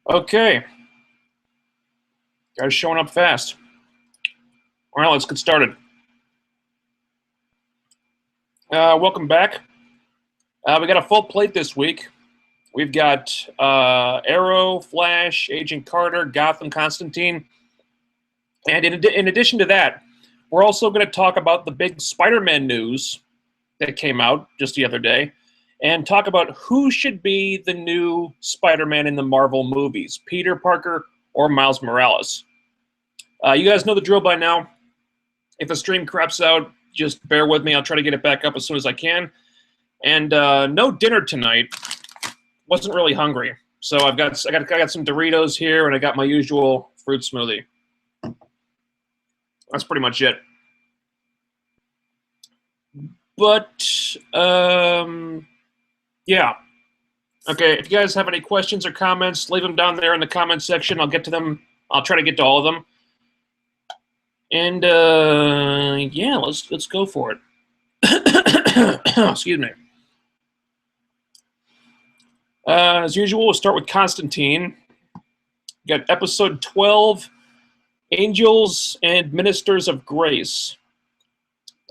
Okay. Guys showing up fast. All right, let's get started. Welcome back. We got a full plate this week. We've got Arrow, Flash, Agent Carter, Gotham, Constantine. And in addition to that, we're also going to talk about the big Spider-Man news that came out just the other day and talk about who should be the new Spider-Man in the Marvel movies, Peter Parker or Miles Morales. You guys know the drill by now. If the stream craps out, just bear with me. I'll try to get it back up as soon as I can. And no dinner tonight. Wasn't really hungry, so I got some Doritos here, and I got my usual fruit smoothie. That's pretty much it. But yeah. Okay, if you guys have any questions or comments, leave them down there in the comments section. I'll get to them. I'll try to get to all of them. And yeah, let's go for it. Excuse me. As usual, we'll start with Constantine. We got episode 12, Angels and Ministers of Grace.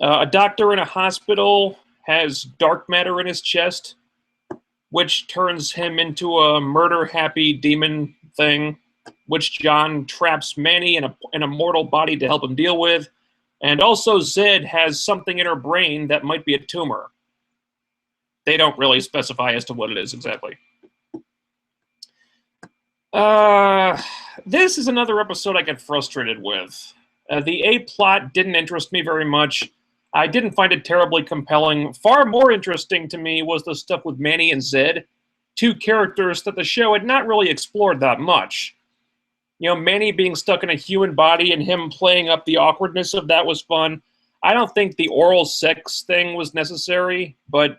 A doctor in a hospital has dark matter in his chest, which turns him into a murder-happy demon thing, which John traps Manny in a mortal body to help him deal with. And also Zed has something in her brain that might be a tumor. They don't really specify as to what it is exactly. This is another episode I get frustrated with. The A-plot didn't interest me very much. I didn't find it terribly compelling. Far more interesting to me was the stuff with Manny and Zed, two characters that the show had not really explored that much. You know, Manny being stuck in a human body and him playing up the awkwardness of that was fun. I don't think the oral sex thing was necessary, but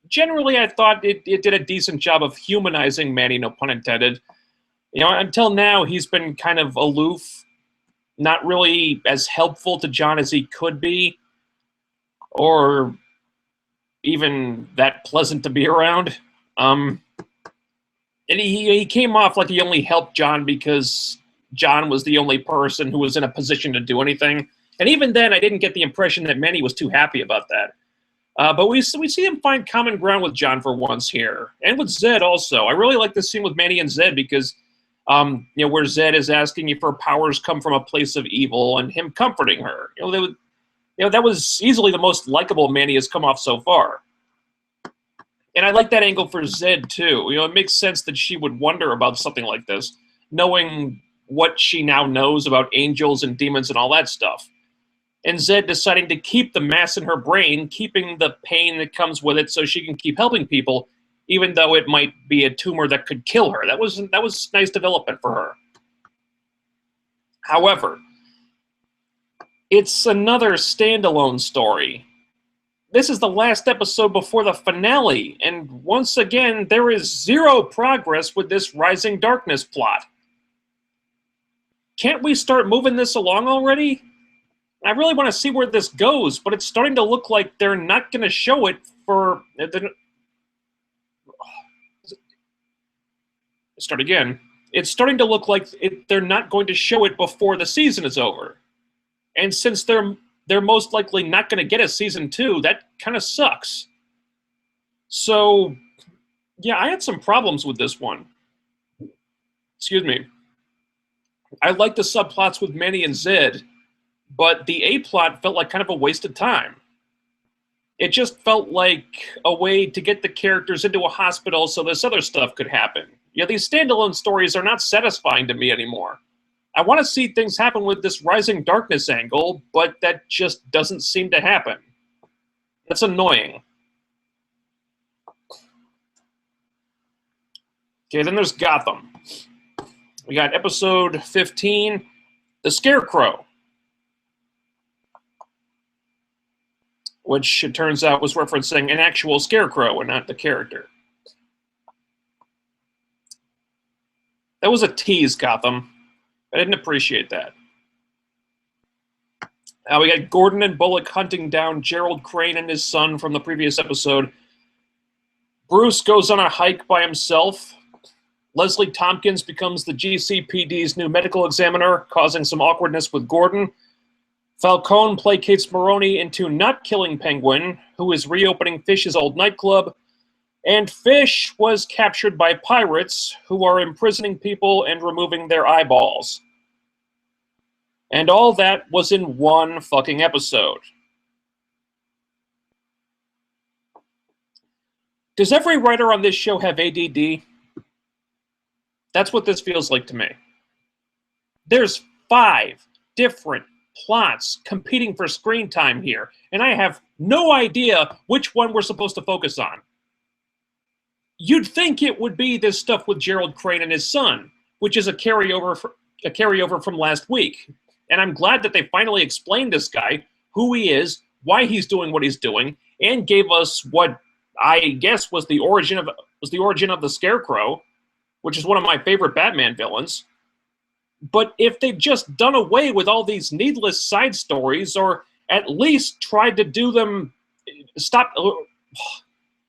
generally I thought it did a decent job of humanizing Manny, no pun intended. You know, until now, he's been kind of aloof, not really as helpful to John as he could be, or even that pleasant to be around. And he came off like he only helped John because John was the only person who was in a position to do anything. And even then, I didn't get the impression that Manny was too happy about that. But we see him find common ground with John for once here, and with Zed also. I really like this scene with Manny and Zed because, you know, where Zed is asking if her powers come from a place of evil, and him comforting her. You know, that was easily the most likable Manny has come off so far. And I like that angle for Zed too. You know, it makes sense that she would wonder about something like this, knowing what she now knows about angels and demons and all that stuff. And Zed deciding to keep the mass in her brain, keeping the pain that comes with it so she can keep helping people, even though it might be a tumor that could kill her. That was nice development for her. However, it's another standalone story. This is the last episode before the finale, and once again, there is zero progress with this Rising Darkness plot. Can't we start moving this along already? I really want to see where this goes, but it's starting to look like they're not going to show it for... Start again. It's starting to look like they're not going to show it before the season is over. And since they're most likely not going to get a season 2, that kind of sucks. So, yeah, I had some problems with this one. Excuse me. I like the subplots with Manny and Zed, but the A-plot felt like kind of a waste of time. It just felt like a way to get the characters into a hospital so this other stuff could happen. You know, these standalone stories are not satisfying to me anymore. I want to see things happen with this Rising Darkness angle, but that just doesn't seem to happen. That's annoying. Okay, then there's Gotham. We got episode 15, The Scarecrow, which it turns out was referencing an actual scarecrow and not the character. That was a tease, Gotham. I didn't appreciate that. We got Gordon and Bullock hunting down Gerald Crane and his son from the previous episode. Bruce goes on a hike by himself. Leslie Tompkins becomes the GCPD's new medical examiner, causing some awkwardness with Gordon. Falcone placates Maroni into not killing Penguin, who is reopening Fish's old nightclub. And Fish was captured by pirates, who are imprisoning people and removing their eyeballs. And all that was in one fucking episode. Does every writer on this show have ADD? That's what this feels like to me. There's 5 different plots competing for screen time here, and I have no idea which one we're supposed to focus on. You'd think it would be this stuff with Gerald Crane and his son, which is a carryover from last week. And I'm glad that they finally explained this guy, who he is, why he's doing what he's doing, and gave us what I guess was the origin of the Scarecrow, which is one of my favorite Batman villains. But if they'd just done away with all these needless side stories, or at least tried to do them,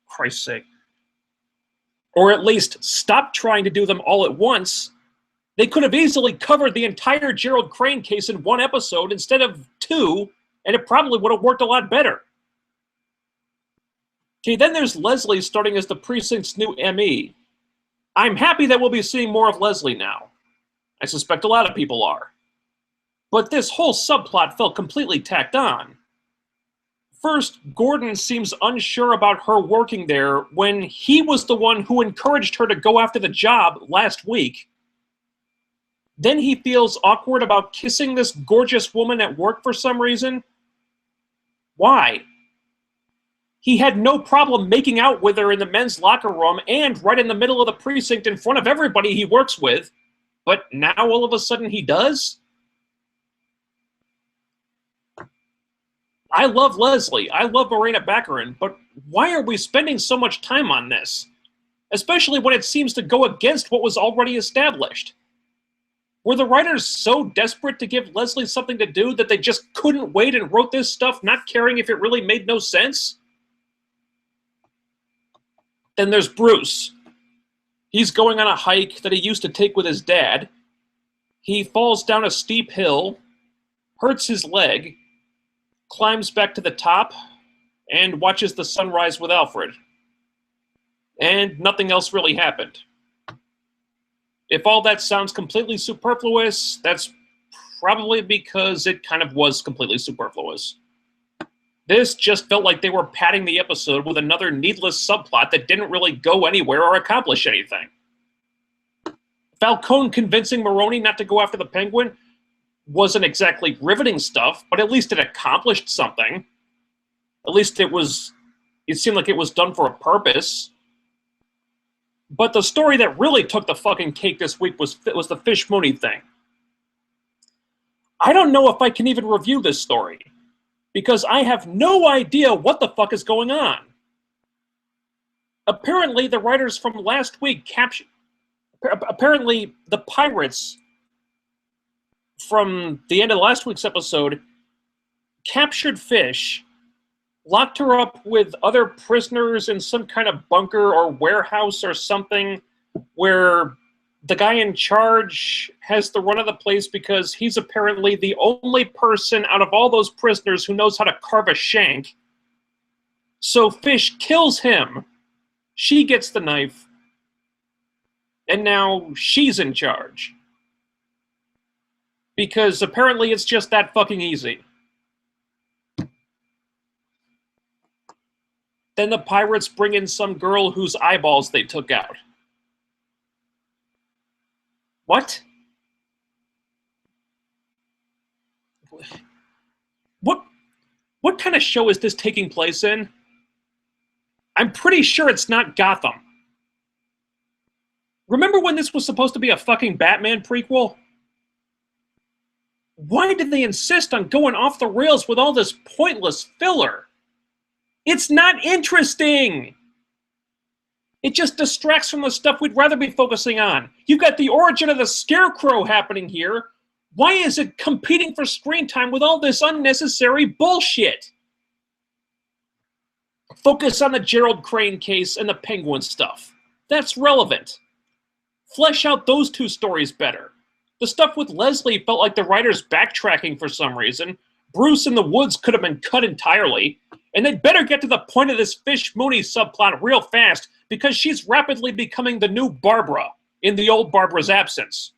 Christ's sake, or at least stop trying to do them all at once, they could have easily covered the entire Gerald Crane case in one episode instead of 2, and it probably would have worked a lot better. Okay, then there's Leslie starting as the precinct's new ME. I'm happy that we'll be seeing more of Leslie now. I suspect a lot of people are. But this whole subplot felt completely tacked on. First, Gordon seems unsure about her working there when he was the one who encouraged her to go after the job last week. Then he feels awkward about kissing this gorgeous woman at work for some reason. Why? He had no problem making out with her in the men's locker room and right in the middle of the precinct in front of everybody he works with. But now all of a sudden he does? I love Leslie. I love Morena Baccarin. But why are we spending so much time on this? Especially when it seems to go against what was already established. Were the writers so desperate to give Leslie something to do that they just couldn't wait and wrote this stuff, not caring if it really made no sense? Then there's Bruce. He's going on a hike that he used to take with his dad. He falls down a steep hill, hurts his leg, climbs back to the top, and watches the sunrise with Alfred. And nothing else really happened. If all that sounds completely superfluous, that's probably because it kind of was completely superfluous. This just felt like they were padding the episode with another needless subplot that didn't really go anywhere or accomplish anything. Falcone convincing Maroni not to go after the Penguin wasn't exactly riveting stuff, but at least it accomplished something. At least it seemed like it was done for a purpose. But the story that really took the fucking cake this week was the Fish Mooney thing. I don't know if I can even review this story, because I have no idea what the fuck is going on. Apparently, the writers from last week apparently, the pirates from the end of last week's episode captured Fish, locked her up with other prisoners in some kind of bunker or warehouse or something where the guy in charge has the run of the place because he's apparently the only person out of all those prisoners who knows how to carve a shank. So Fish kills him. She gets the knife. And now she's in charge. Because apparently it's just that fucking easy. Then the pirates bring in some girl whose eyeballs they took out. What? What kind of show is this taking place in? I'm pretty sure it's not Gotham. Remember when this was supposed to be a fucking Batman prequel? Why did they insist on going off the rails with all this pointless filler? It's not interesting! It just distracts from the stuff we'd rather be focusing on. You've got the origin of the Scarecrow happening here. Why is it competing for screen time with all this unnecessary bullshit? Focus on the Gerald Crane case and the Penguin stuff. That's relevant. Flesh out those two stories better. The stuff with Leslie felt like the writer's backtracking for some reason. Bruce in the woods could have been cut entirely. And they'd better get to the point of this Fish Mooney subplot real fast, because she's rapidly becoming the new Barbara in the old Barbara's absence.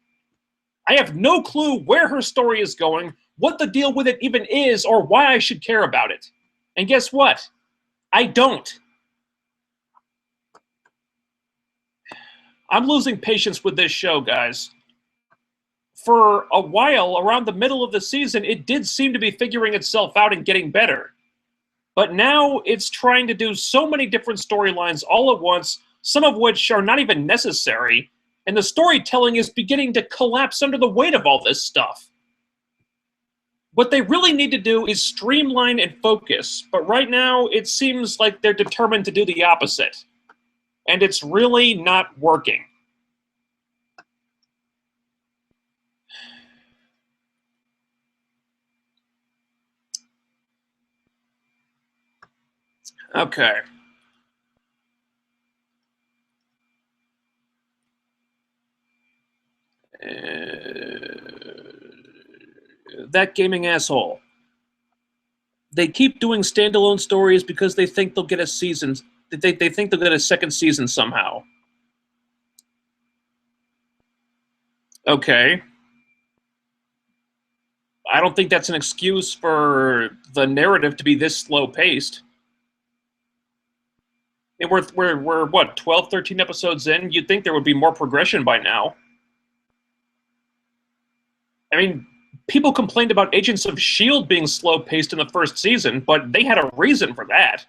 I have no clue where her story is going, what the deal with it even is, or why I should care about it. And guess what? I don't. I'm losing patience with this show, guys. For a while, around the middle of the season, it did seem to be figuring itself out and getting better. But now it's trying to do so many different storylines all at once, some of which are not even necessary, and the storytelling is beginning to collapse under the weight of all this stuff. What they really need to do is streamline and focus, but right now it seems like they're determined to do the opposite. And it's really not working. Okay. That gaming asshole. They keep doing standalone stories because they think they'll get a season. They think they'll get a second season somehow. Okay. I don't think that's an excuse for the narrative to be this slow-paced. We're what, 12, 13 episodes in? You'd think there would be more progression by now. I mean, people complained about Agents of S.H.I.E.L.D. being slow-paced in the first season, but they had a reason for that.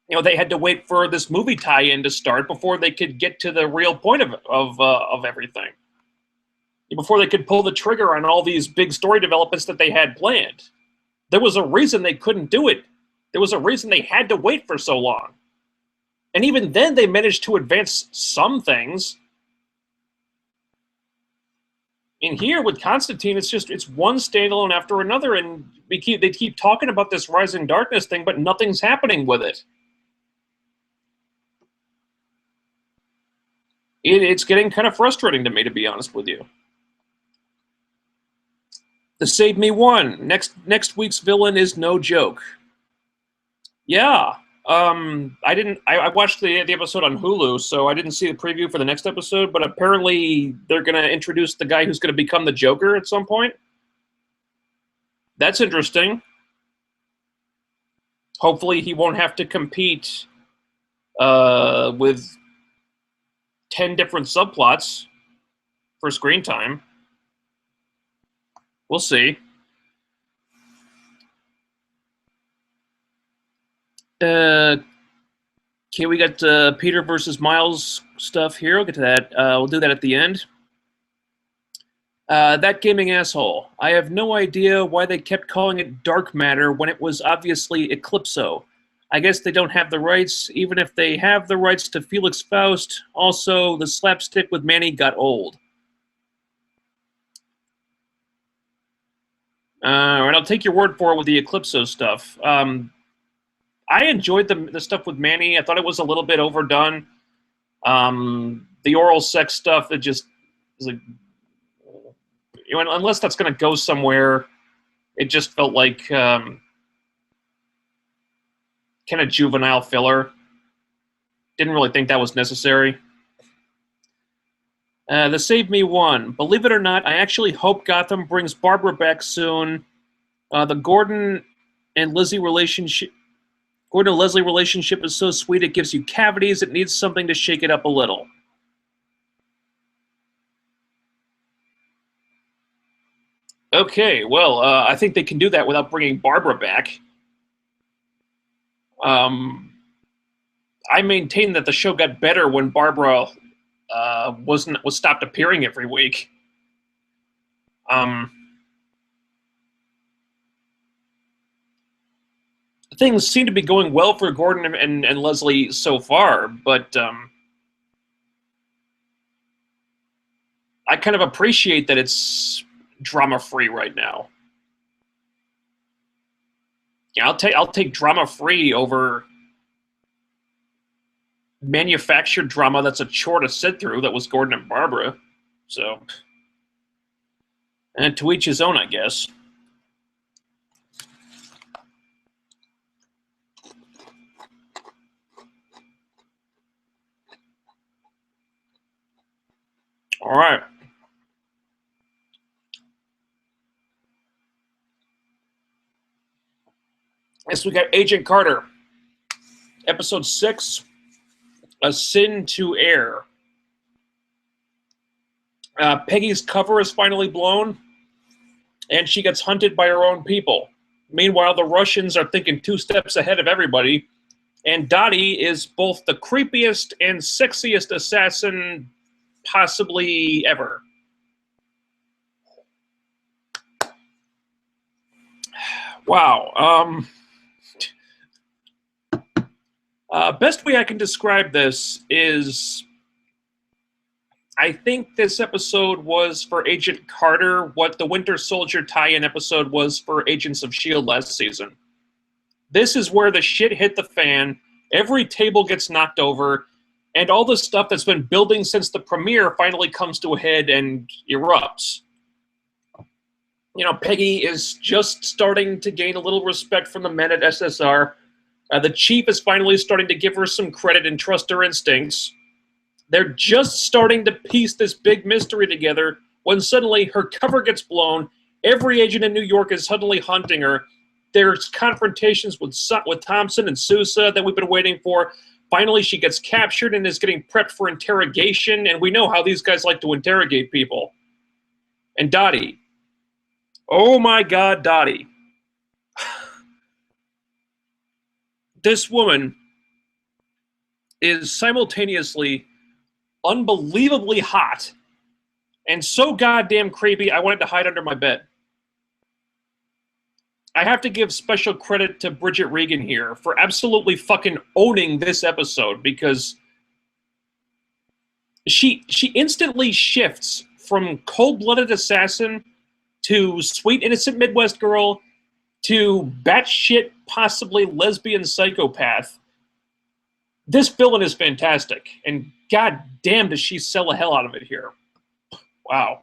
You know, they had to wait for this movie tie-in to start before they could get to the real point of everything. Before they could pull the trigger on all these big story developments that they had planned. There was a reason they couldn't do it. There was a reason they had to wait for so long. And even then, they managed to advance some things. In here, with Constantine, it's one standalone after another, and they keep talking about this Rising Darkness thing, but nothing's happening with it. It's getting kind of frustrating to me, to be honest with you. The Save Me one. Next week's villain is no joke. Yeah. I watched the episode on Hulu, so I didn't see the preview for the next episode, but apparently they're going to introduce the guy who's going to become the Joker at some point. That's interesting. Hopefully he won't have to compete with 10 different subplots for screen time. We'll see. Okay, we got Peter versus Miles stuff here. We'll get to that. We'll do that at the end. That gaming asshole. I have no idea why they kept calling it Dark Matter when it was obviously Eclipso. I guess they don't have the rights, even if they have the rights to Felix Faust. Also, the slapstick with Manny got old. And I'll take your word for it with the Eclipso stuff. I enjoyed the stuff with Manny. I thought it was a little bit overdone. The oral sex stuff, it just is like, you know, unless that's going to go somewhere, it just felt like kind of juvenile filler. Didn't really think that was necessary. The Save Me one. Believe it or not, I actually hope Gotham brings Barbara back soon. The Gordon and Leslie relationship is so sweet it gives you cavities. It needs something to shake it up a little. Okay, well, I think they can do that without bringing Barbara back. I maintain that the show got better when Barbara was stopped appearing every week. Things seem to be going well for Gordon and Leslie so far, but I kind of appreciate that it's drama-free right now. Yeah, I'll take drama-free over manufactured drama that's a chore to sit through. That was Gordon and Barbara. So, and to each his own, I guess. All right. Next, we got Agent Carter. Episode 6, A Sin to Air. Peggy's cover is finally blown, and she gets hunted by her own people. Meanwhile, the Russians are thinking 2 steps ahead of everybody, and Dottie is both the creepiest and sexiest assassin possibly ever. Wow. Best way I can describe this is I think this episode was for Agent Carter what the Winter Soldier tie-in episode was for Agents of S.H.I.E.L.D. last season. This is where the shit hit the fan, every table gets knocked over, and all the stuff that's been building since the premiere finally comes to a head and erupts. You know, Peggy is just starting to gain a little respect from the men at SSR. The chief is finally starting to give her some credit and trust her instincts. They're just starting to piece this big mystery together when suddenly her cover gets blown. Every agent in New York is suddenly hunting her. There's confrontations with Thompson and Sousa that we've been waiting for. Finally, she gets captured and is getting prepped for interrogation, and we know how these guys like to interrogate people. And Dottie. Oh my God, Dottie. This woman is simultaneously unbelievably hot and so goddamn creepy I wanted to hide under my bed. I have to give special credit to Bridget Regan here for absolutely fucking owning this episode, because she instantly shifts from cold-blooded assassin to sweet innocent Midwest girl to batshit possibly lesbian psychopath. This villain is fantastic, and god damn does she sell the hell out of it here. Wow.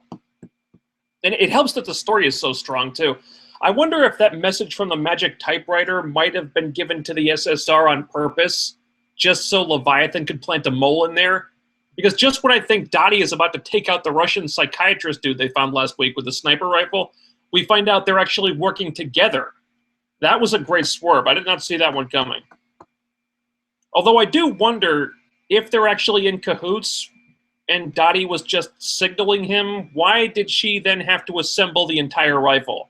And it helps that the story is so strong, too. I wonder if that message from the magic typewriter might have been given to the SSR on purpose, just so Leviathan could plant a mole in there. Because just when I think Dottie is about to take out the Russian psychiatrist dude they found last week with the sniper rifle, we find out they're actually working together. That was a great swerve. I did not see that one coming. Although I do wonder if they're actually in cahoots and Dottie was just signaling him. Why did she then have to assemble the entire rifle?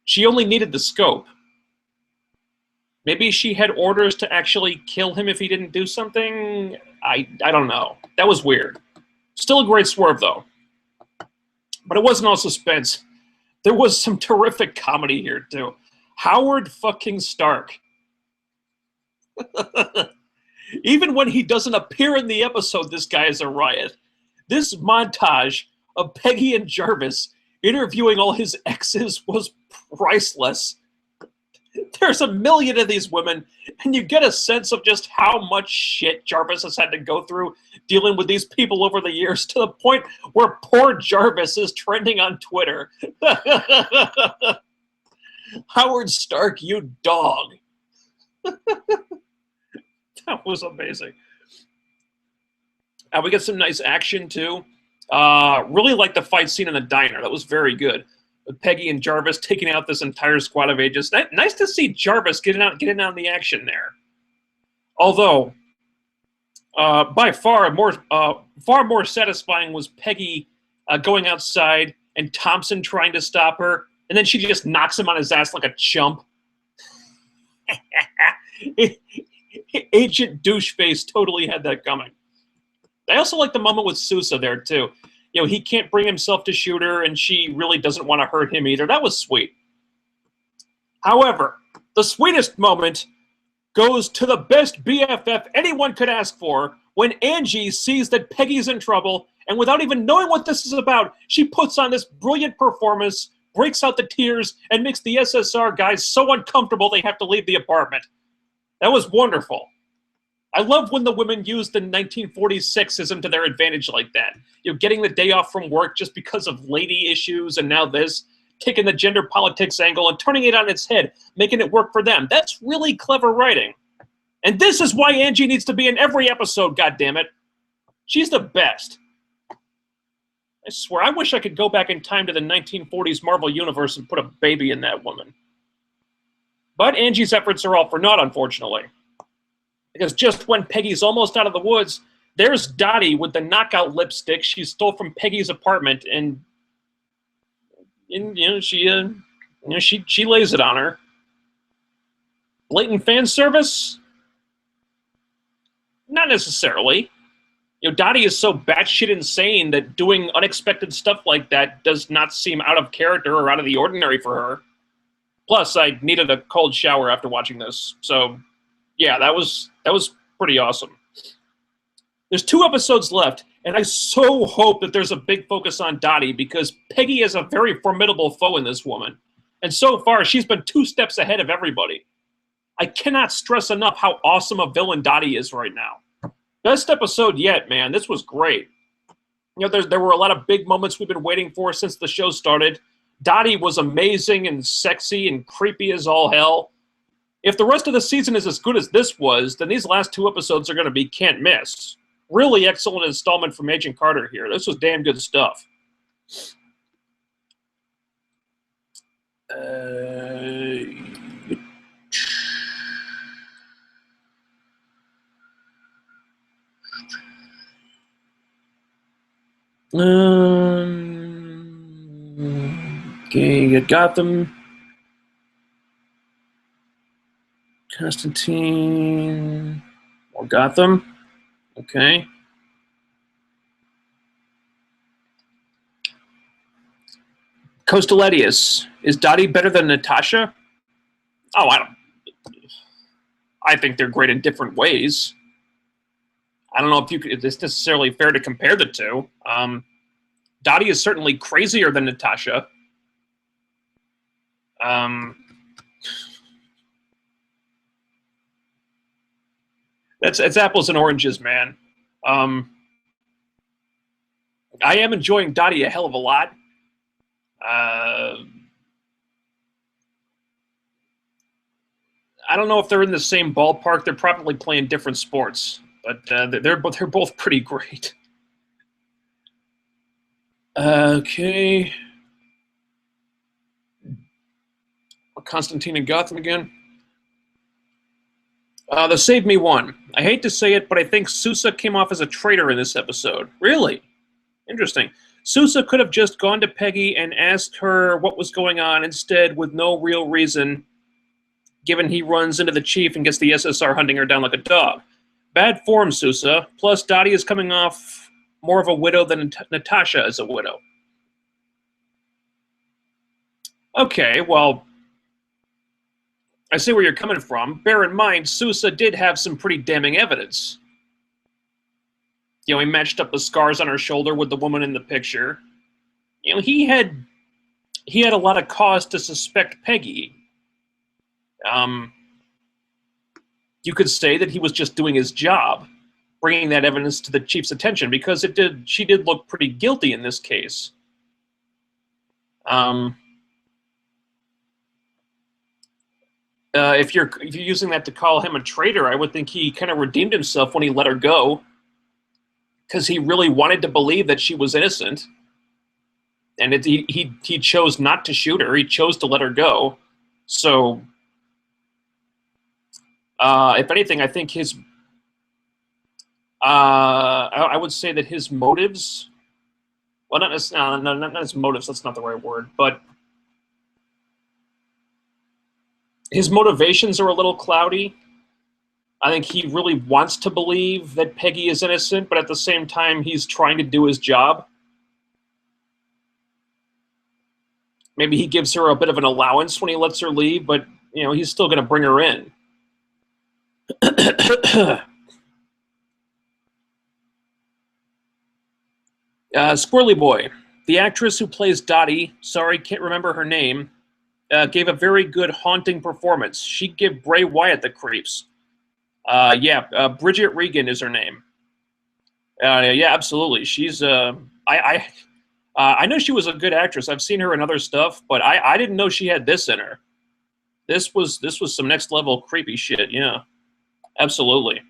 She only needed the scope. Maybe she had orders to actually kill him if he didn't do something? I don't know. That was weird. Still a great swerve, though. But it wasn't all suspense. There was some terrific comedy here, too. Howard fucking Stark. Even when he doesn't appear in the episode, this guy is a riot. This montage of Peggy and Jarvis interviewing all his exes was priceless. There's a million of these women, and you get a sense of just how much shit Jarvis has had to go through dealing with these people over the years, to the point where poor Jarvis is trending on Twitter. Howard Stark, you dog. That was amazing. We get some nice action, too. Really like the fight scene in the diner. That was very good. With Peggy and Jarvis taking out this entire squad of agents. Nice to see Jarvis getting out in the action there. Although, by far more satisfying was Peggy going outside and Thompson trying to stop her, and then she just knocks him on his ass like a chump. Agent Doucheface totally had that coming. I also like the moment with Sousa there, too. You know, he can't bring himself to shoot her, and she really doesn't want to hurt him either. That was sweet. However, the sweetest moment goes to the best BFF anyone could ask for when Angie sees that Peggy's in trouble, and without even knowing what this is about, she puts on this brilliant performance, breaks out the tears, and makes the SSR guys so uncomfortable they have to leave the apartment. That was wonderful. I love when the women use the 1940s sexism to their advantage like that. You know, getting the day off from work just because of lady issues, and now this, taking the gender politics angle and turning it on its head, making it work for them. That's really clever writing. And this is why Angie needs to be in every episode, goddammit. She's the best. I swear, I wish I could go back in time to the 1940s Marvel Universe and put a baby in that woman. But Angie's efforts are all for naught, unfortunately. Because just when Peggy's almost out of the woods, there's Dottie with the knockout lipstick she stole from Peggy's apartment, and she lays it on her. Blatant fan service? Not necessarily. You know, Dottie is so batshit insane that doing unexpected stuff like that does not seem out of character or out of the ordinary for her. Plus, I needed a cold shower after watching this, so yeah, that was pretty awesome. There's 2 episodes left, and I so hope that there's a big focus on Dottie, because Peggy is a very formidable foe in this woman. And so far, she's been 2 steps ahead of everybody. I cannot stress enough how awesome a villain Dottie is right now. Best episode yet, man. This was great. You know, there were a lot of big moments we've been waiting for since the show started. Dottie was amazing and sexy and creepy as all hell. If the rest of the season is as good as this was, then these last 2 episodes are going to be can't miss. Really excellent installment from Agent Carter here. This was damn good stuff. Okay, you got Gotham. Constantine. Or Gotham. Okay. Costeletius. Is Dottie better than Natasha? Oh, I think they're great in different ways. I don't know if it's necessarily fair to compare the two. Dottie is certainly crazier than Natasha. It's apples and oranges, man. I am enjoying Dottie a hell of a lot. I don't know if they're in the same ballpark. They're probably playing different sports, but they're both pretty great. Okay. Constantine and Gotham again. The Save Me one. I hate to say it, but I think Sousa came off as a traitor in this episode. Really? Interesting. Sousa could have just gone to Peggy and asked her what was going on instead, with no real reason, given he runs into the chief and gets the SSR hunting her down like a dog. Bad form, Sousa. Plus, Dottie is coming off more of a widow than Natasha is a widow. Okay, well, I see where you're coming from. Bear in mind, Sousa did have some pretty damning evidence. You know, he matched up the scars on her shoulder with the woman in the picture. You know, he had a lot of cause to suspect Peggy. You could say that he was just doing his job, bringing that evidence to the chief's attention, because she did look pretty guilty in this case. If you're using that to call him a traitor, I would think he kind of redeemed himself when he let her go, because he really wanted to believe that she was innocent, and he chose not to shoot her. He chose to let her go. So, if anything, I think I would say that his motives, well, not his motives. That's not the right word, but his motivations are a little cloudy. I think he really wants to believe that Peggy is innocent, but at the same time, he's trying to do his job. Maybe he gives her a bit of an allowance when he lets her leave, but, you know, he's still going to bring her in. Squirrely Boy. The actress who plays Dottie, sorry, can't remember her name, gave a very good haunting performance. She gave Bray Wyatt the creeps. Bridget Regan is her name. Yeah, absolutely. She's I know she was a good actress. I've seen her in other stuff, but I didn't know she had this in her. This was some next level creepy shit. Yeah, absolutely.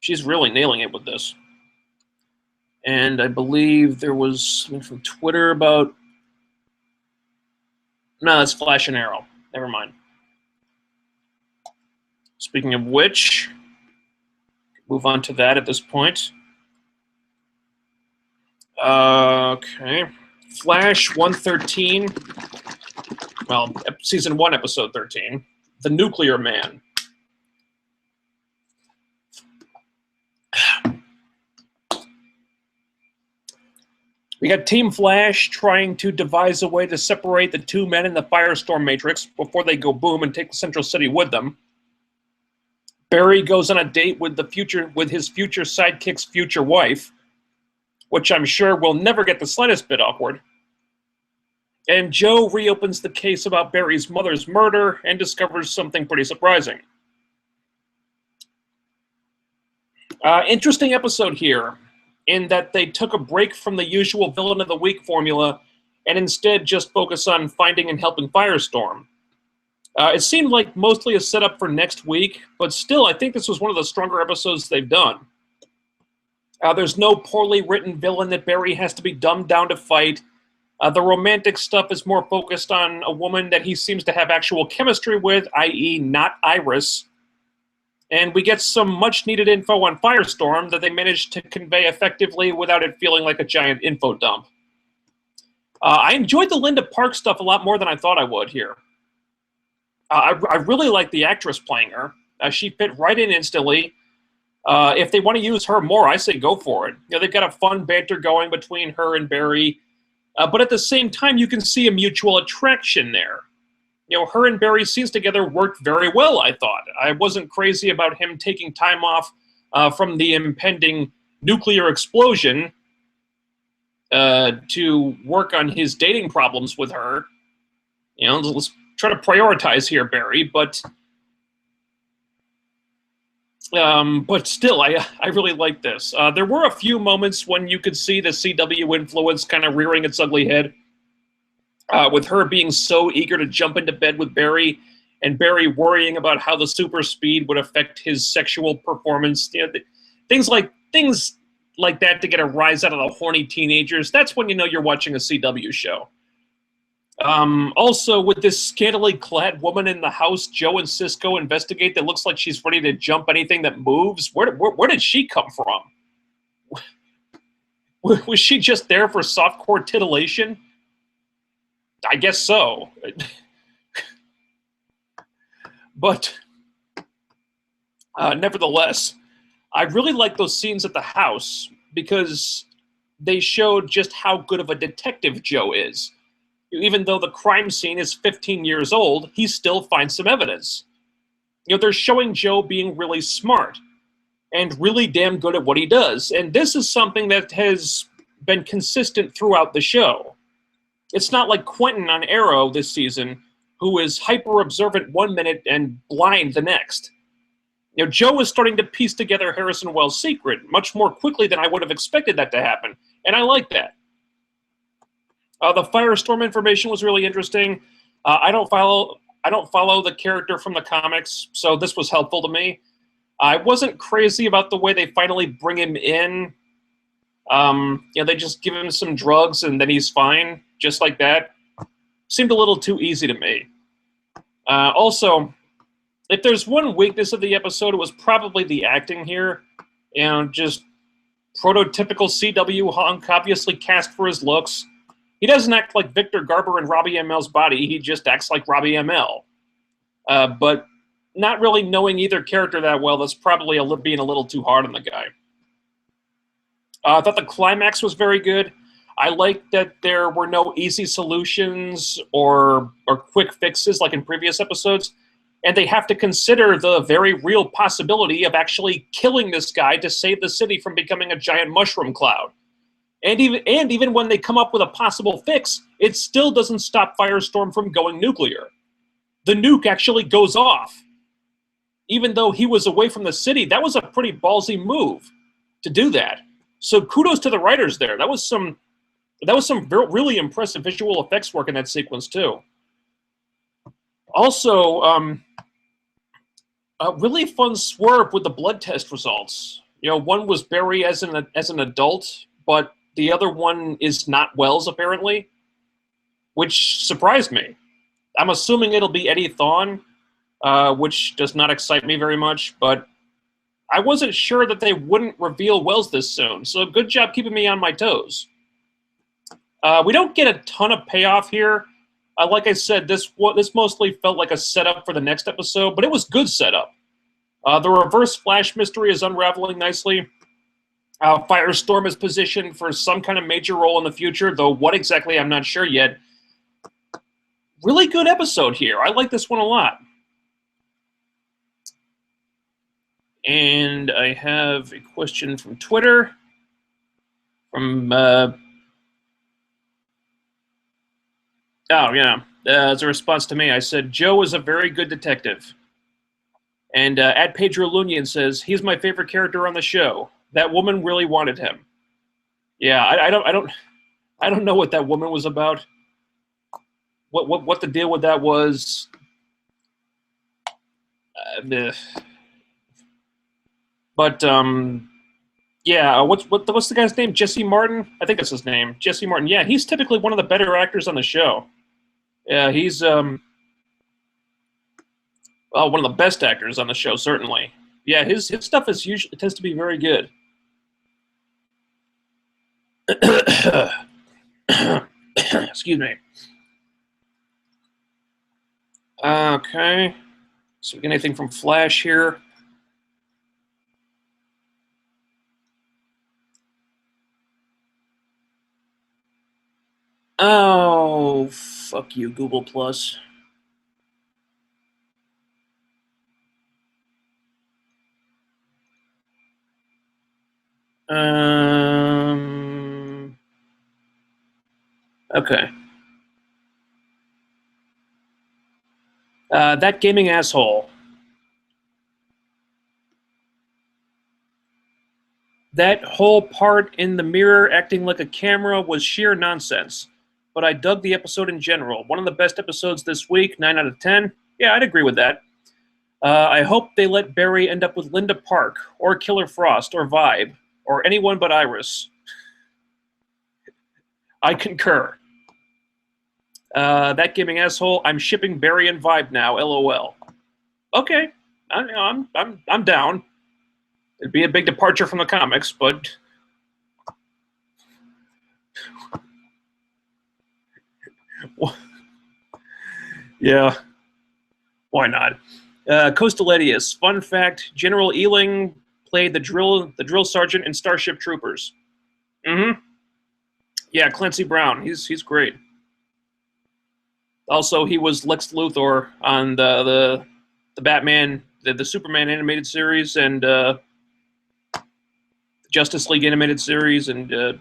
She's really nailing it with this. And I believe there was something from Twitter about. No, that's Flash and Arrow. Never mind. Speaking of which, move on to that at this point. Okay. Flash 113. Well, season 1, episode 13. The Nuclear Man. We got Team Flash trying to devise a way to separate the two men in the Firestorm Matrix before they go boom and take the Central City with them. Barry goes on a date with his future sidekick's future wife, which I'm sure will never get the slightest bit awkward. And Joe reopens the case about Barry's mother's murder and discovers something pretty surprising. Interesting episode here, in that they took a break from the usual villain of the week formula and instead just focus on finding and helping Firestorm. It seemed like mostly a setup for next week, but still, I think this was one of the stronger episodes they've done. There's no poorly written villain that Barry has to be dumbed down to fight. The romantic stuff is more focused on a woman that he seems to have actual chemistry with, i.e. not Iris. And we get some much-needed info on Firestorm that they managed to convey effectively without it feeling like a giant info dump. I enjoyed the Linda Park stuff a lot more than I thought I would here. I really like the actress playing her. She fit right in instantly. If they want to use her more, I say go for it. You know, they've got a fun banter going between her and Barry, but at the same time, you can see a mutual attraction there. You know, her and Barry's scenes together worked very well, I thought. I wasn't crazy about him taking time off from the impending nuclear explosion to work on his dating problems with her. You know, let's try to prioritize here, Barry, but still, I really like this. There were a few moments when you could see the CW influence kind of rearing its ugly head. With her being so eager to jump into bed with Barry, and Barry worrying about how the super speed would affect his sexual performance. You know, things like that to get a rise out of the horny teenagers. That's when you know you're watching a CW show. Also, with this scantily clad woman in the house, Joe and Cisco investigate that looks like she's ready to jump anything that moves. Where did she come from? Was she just there for softcore titillation? I guess so. But nevertheless, I really like those scenes at the house because they showed just how good of a detective Joe is. Even though the crime scene is 15 years old, he still finds some evidence. You know, they're showing Joe being really smart and really damn good at what he does. And this is something that has been consistent throughout the show. It's not like Quentin on Arrow this season, who is hyper-observant 1 minute and blind the next. You know, Joe is starting to piece together Harrison Wells' secret much more quickly than I would have expected that to happen, and I like that. The Firestorm information was really interesting. I don't follow the character from the comics, so this was helpful to me. I wasn't crazy about the way they finally bring him in. You know, they just give him some drugs and then he's fine, just like that. Seemed a little too easy to me. Also, if there's one weakness of the episode, it was probably the acting here. You know, just prototypical CW hunk, obviously cast for his looks. He doesn't act like Victor Garber in Robbie ML's body. He just acts like Robbie ML. But not really knowing either character that well, that's probably being a little too hard on the guy. I thought the climax was very good. I liked that there were no easy solutions or quick fixes like in previous episodes. and they have to consider the very real possibility of actually killing this guy to save the city from becoming a giant mushroom cloud. And even when they come up with a possible fix, it still doesn't stop Firestorm from going nuclear. The nuke actually goes off. Even though he was away from the city, that was a pretty ballsy move to do that. So kudos to the writers there. That was some really impressive visual effects work in that sequence too. Also, a really fun swerve with the blood test results. You know, one was Barry as an adult, but the other one is not Wells apparently, which surprised me. I'm assuming it'll be Eddie Thawne, which does not excite me very much, but I wasn't sure that they wouldn't reveal Wells this soon, so good job keeping me on my toes. We don't get a ton of payoff here. Like I said, this mostly felt like a setup for the next episode, but it was good setup. The Reverse Flash mystery is unraveling nicely. Firestorm is positioned for some kind of major role in the future, though what exactly I'm not sure yet. Really good episode here. I like this one a lot. And I have a question from Twitter. As a response to me, I said, Joe is a very good detective. And at Pedro Lunian says, he's my favorite character on the show. That woman really wanted him. Yeah, I don't know what that woman was about. What the deal with that was. But yeah, what's the guy's name? Jesse Martin? I think that's his name. Jesse Martin. Yeah, he's typically one of the better actors on the show. Yeah, he's one of the best actors on the show, certainly. Yeah, his stuff tends to be very good. Excuse me. Okay. So we get anything from Flash here? Oh, fuck you, Google Plus. Okay. That gaming asshole. That whole part in the mirror acting like a camera was sheer nonsense. But I dug the episode in general. One of the best episodes this week, 9 out of 10. Yeah, I'd agree with that. I hope they let Barry end up with Linda Park, or Killer Frost, or Vibe, or anyone but Iris. I concur. That gaming asshole. I'm shipping Barry and Vibe now. LOL. Okay, I'm down. It'd be a big departure from the comics, but yeah, why not? Coastaledius. Fun fact: General Ealing played the drill sergeant in Starship Troopers. Mm-hmm. Yeah, Clancy Brown. He's great. Also, he was Lex Luthor on the Batman, the Superman animated series, and Justice League animated series, and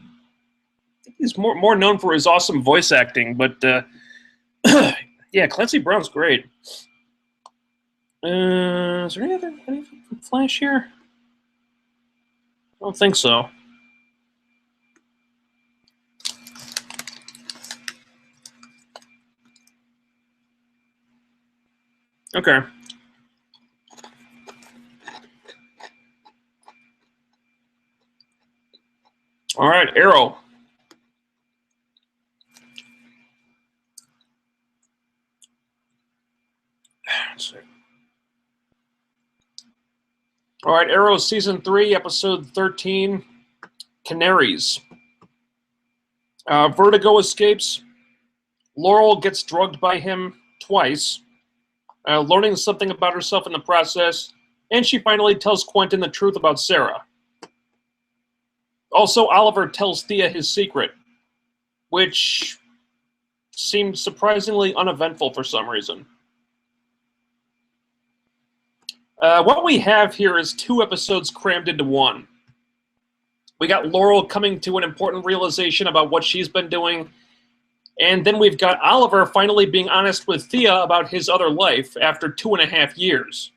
he's more known for his awesome voice acting. But yeah, Clancy Brown's great. Is there anything from Flash here? I don't think so. Okay. All right, Arrow. Let's see. All right, Arrow Season 3, Episode 13, Canaries. Vertigo escapes. Laurel gets drugged by him twice, learning something about herself in the process, and she finally tells Quentin the truth about Sarah. Also, Oliver tells Thea his secret, which seemed surprisingly uneventful for some reason. What we have here is 2 episodes crammed into one. We got Laurel coming to an important realization about what she's been doing, and then we've got Oliver finally being honest with Thea about his other life after 2.5 years.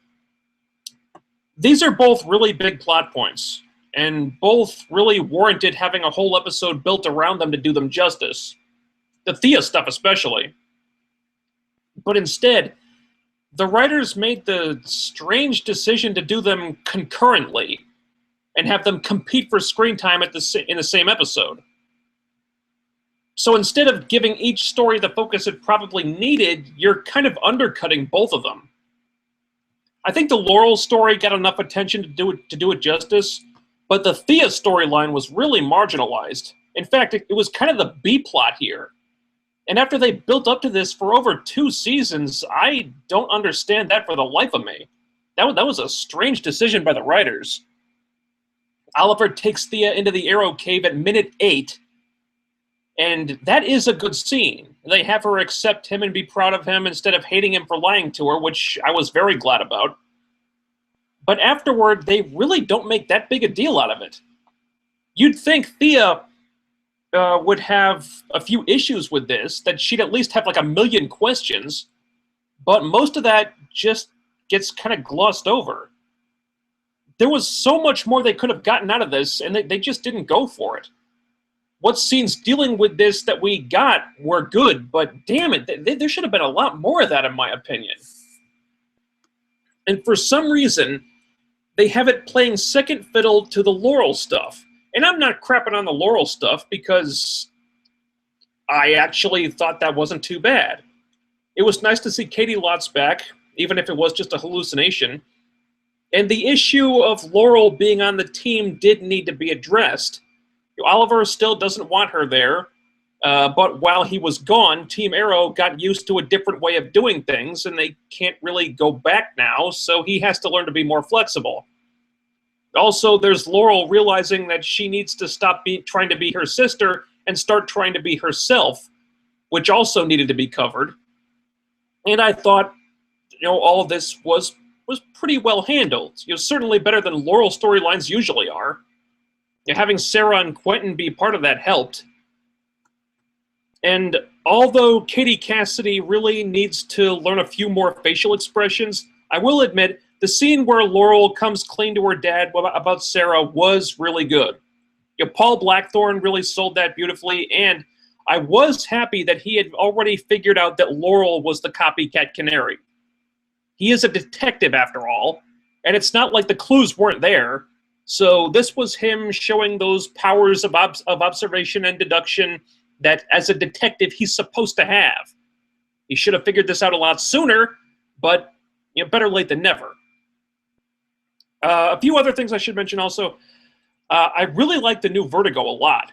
These are both really big plot points, and both really warranted having a whole episode built around them to do them justice. The Thea stuff especially. But instead, the writers made the strange decision to do them concurrently and have them compete for screen time in the same episode. So instead of giving each story the focus it probably needed, you're kind of undercutting both of them. I think the Laurel story got enough attention to do it justice, but the Thea storyline was really marginalized. In fact, it was kind of the B-plot here. And after they built up to this for over 2 seasons, I don't understand that for the life of me. That was a strange decision by the writers. Oliver takes Thea into the Arrow Cave at minute 8, and that is a good scene. They have her accept him and be proud of him instead of hating him for lying to her, which I was very glad about. But afterward, they really don't make that big a deal out of it. You'd think Thea would have a few issues with this, that she'd at least have like 1,000,000 questions, but most of that just gets kind of glossed over. There was so much more they could have gotten out of this, and they just didn't go for it. What scenes dealing with this that we got were good, but damn it, there should have been a lot more of that, in my opinion. And for some reason, they have it playing second fiddle to the Laurel stuff. And I'm not crapping on the Laurel stuff because I actually thought that wasn't too bad. It was nice to see Katie Lotz back, even if it was just a hallucination. And the issue of Laurel being on the team did need to be addressed. Oliver still doesn't want her there, but while he was gone, Team Arrow got used to a different way of doing things, and they can't really go back now, so he has to learn to be more flexible. Also, there's Laurel realizing that she needs to stop trying to be her sister and start trying to be herself, which also needed to be covered. And I thought, all of this was pretty well handled. Certainly better than Laurel storylines usually are. Having Sarah and Quentin be part of that helped. And although Katie Cassidy really needs to learn a few more facial expressions, I will admit the scene where Laurel comes clean to her dad about Sarah was really good. Paul Blackthorne really sold that beautifully, and I was happy that he had already figured out that Laurel was the copycat canary. He is a detective after all, and it's not like the clues weren't there. So this was him showing those powers of observation and deduction that as a detective he's supposed to have. He should have figured this out a lot sooner, but better late than never. A few other things I should mention also. I really like the new Vertigo a lot.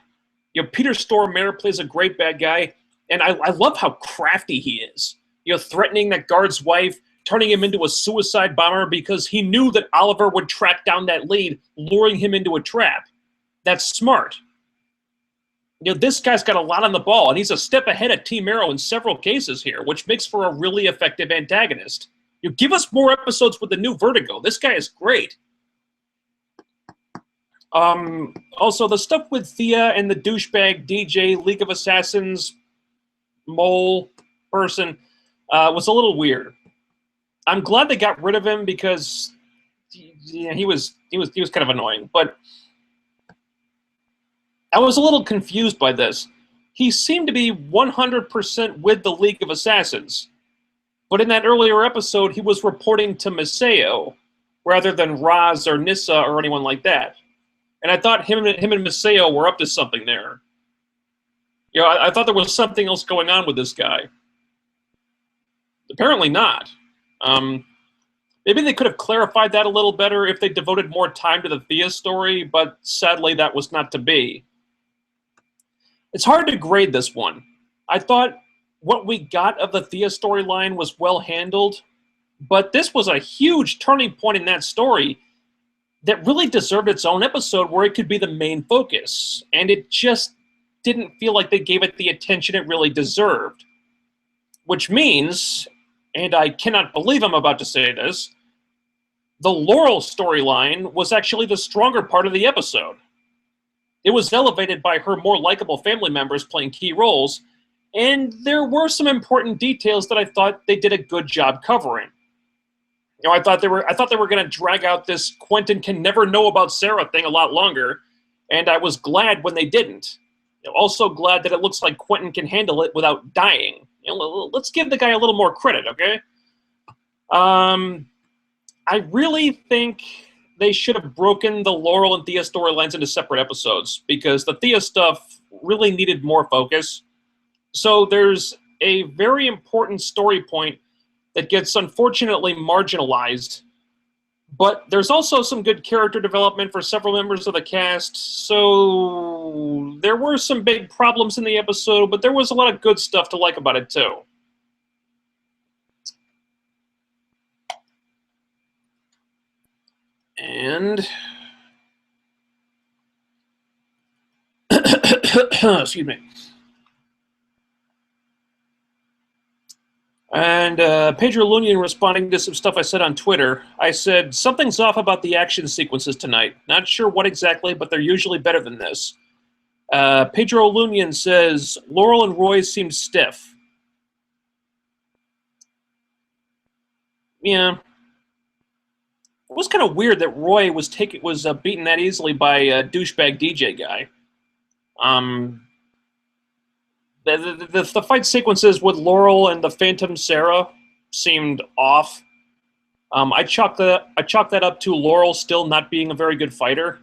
Peter Stormare plays a great bad guy, and I love how crafty he is. Threatening that guard's wife, turning him into a suicide bomber because he knew that Oliver would track down that lead, luring him into a trap. That's smart. This guy's got a lot on the ball, and he's a step ahead of Team Arrow in several cases here, which makes for a really effective antagonist. Give us more episodes with the new Vertigo. This guy is great. Also, the stuff with Thea and the douchebag DJ, League of Assassins, mole person, was a little weird. I'm glad they got rid of him because he was kind of annoying. But I was a little confused by this. He seemed to be 100% with the League of Assassins. But in that earlier episode, he was reporting to Maceo rather than Raz or Nissa or anyone like that. And I thought him and Maceo were up to something there. I thought there was something else going on with this guy. Apparently not. Maybe they could have clarified that a little better if they devoted more time to the Thea story, but sadly that was not to be. It's hard to grade this one. I thought what we got of the Thea storyline was well handled, but this was a huge turning point in that story that really deserved its own episode where it could be the main focus, and it just didn't feel like they gave it the attention it really deserved. Which means, and I cannot believe I'm about to say this, The Laurel storyline was actually the stronger part of the episode. It was elevated by her more likable family members playing key roles, and there were some important details that I thought they did a good job covering. I thought they were going to drag out this Quentin can never know about Sarah thing a lot longer, and I was glad when they didn't. Also glad that it looks like Quentin can handle it without dying. Let's give the guy a little more credit, okay? I really think they should have broken the Laurel and Thea storylines into separate episodes because the Thea stuff really needed more focus. So there's a very important story point that gets unfortunately marginalized, but there's also some good character development for several members of the cast, so there were some big problems in the episode, but there was a lot of good stuff to like about it too. And excuse me. And Pedro Lunion responding to some stuff I said on Twitter. I said, something's off about the action sequences tonight. Not sure what exactly, but they're usually better than this. Pedro Lunion says, Laurel and Roy seemed stiff. Yeah. It was kind of weird that Roy was beaten that easily by a douchebag DJ guy. The fight sequences with Laurel and the Phantom Sarah seemed off. I chalk that up to Laurel still not being a very good fighter.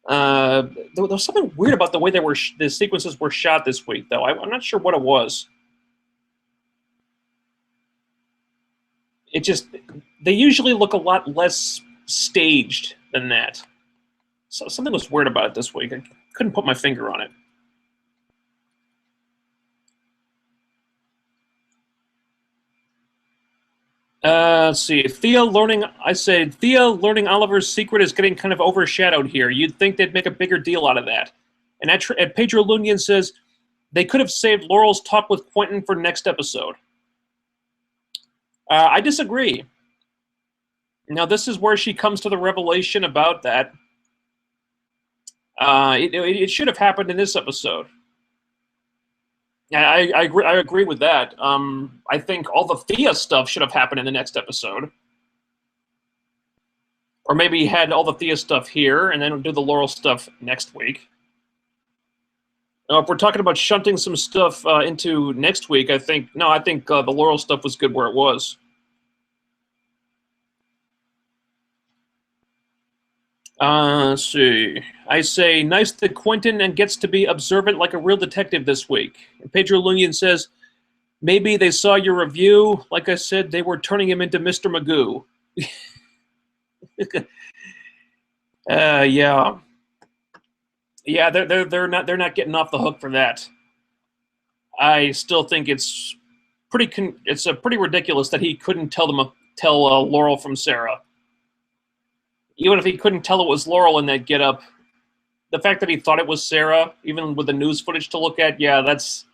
There was something weird about the way the sequences were shot this week, though. I'm not sure what it was. They usually look a lot less staged than that. So something was weird about it this week. I couldn't put my finger on it. Let's see. Thea learning Oliver's secret is getting kind of overshadowed here. You'd think they'd make a bigger deal out of that. And Pedro Lunion says they could have saved Laurel's talk with Quentin for next episode. I disagree. Now, this is where she comes to the revelation about that. It should have happened in this episode. I agree with that. I think all the Thea stuff should have happened in the next episode. Or maybe had all the Thea stuff here, and then do the Laurel stuff next week. Now, if we're talking about shunting some stuff into next week, I think the Laurel stuff was good where it was. Let's see. I say, nice that Quentin gets to be observant like a real detective this week. And Pedro Lunion says, maybe they saw your review. Like I said, they were turning him into Mr. Magoo. Yeah. Yeah, they're not getting off the hook for that. I still think it's pretty ridiculous that he couldn't tell Laurel from Sarah. Even if he couldn't tell it was Laurel in that getup, the fact that he thought it was Sarah, even with the news footage to look at, yeah, that's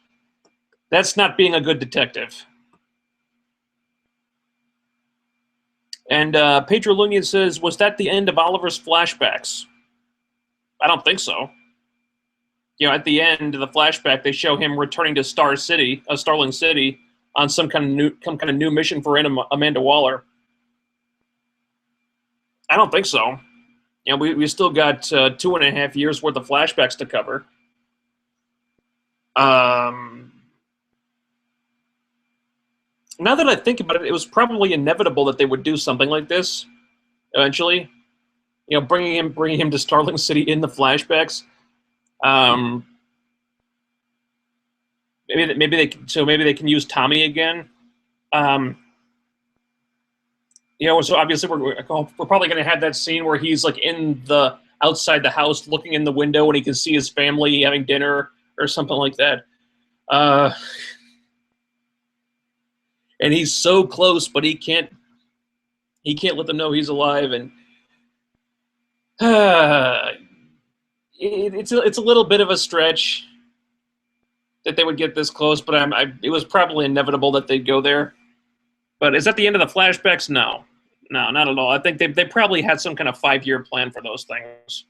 not being a good detective. And Pedro Lunion says, was that the end of Oliver's flashbacks? I don't think so. At the end of the flashback, they show him returning to Starling City, on some kind of new mission for Amanda Waller. I don't think so. We still got 2.5 years worth of flashbacks to cover. Now that I think about it, it was probably inevitable that they would do something like this eventually. Bringing him to Starling City in the flashbacks. Maybe they can use Tommy again. So obviously we're probably going to have that scene where he's like outside the house looking in the window and he can see his family having dinner or something like that. And he's so close, but he can't let them know he's alive. And it's a little bit of a stretch that they would get this close, but it was probably inevitable that they'd go there. But is that the end of the flashbacks? No. No, not at all. I think they probably had some kind of 5-year plan for those things.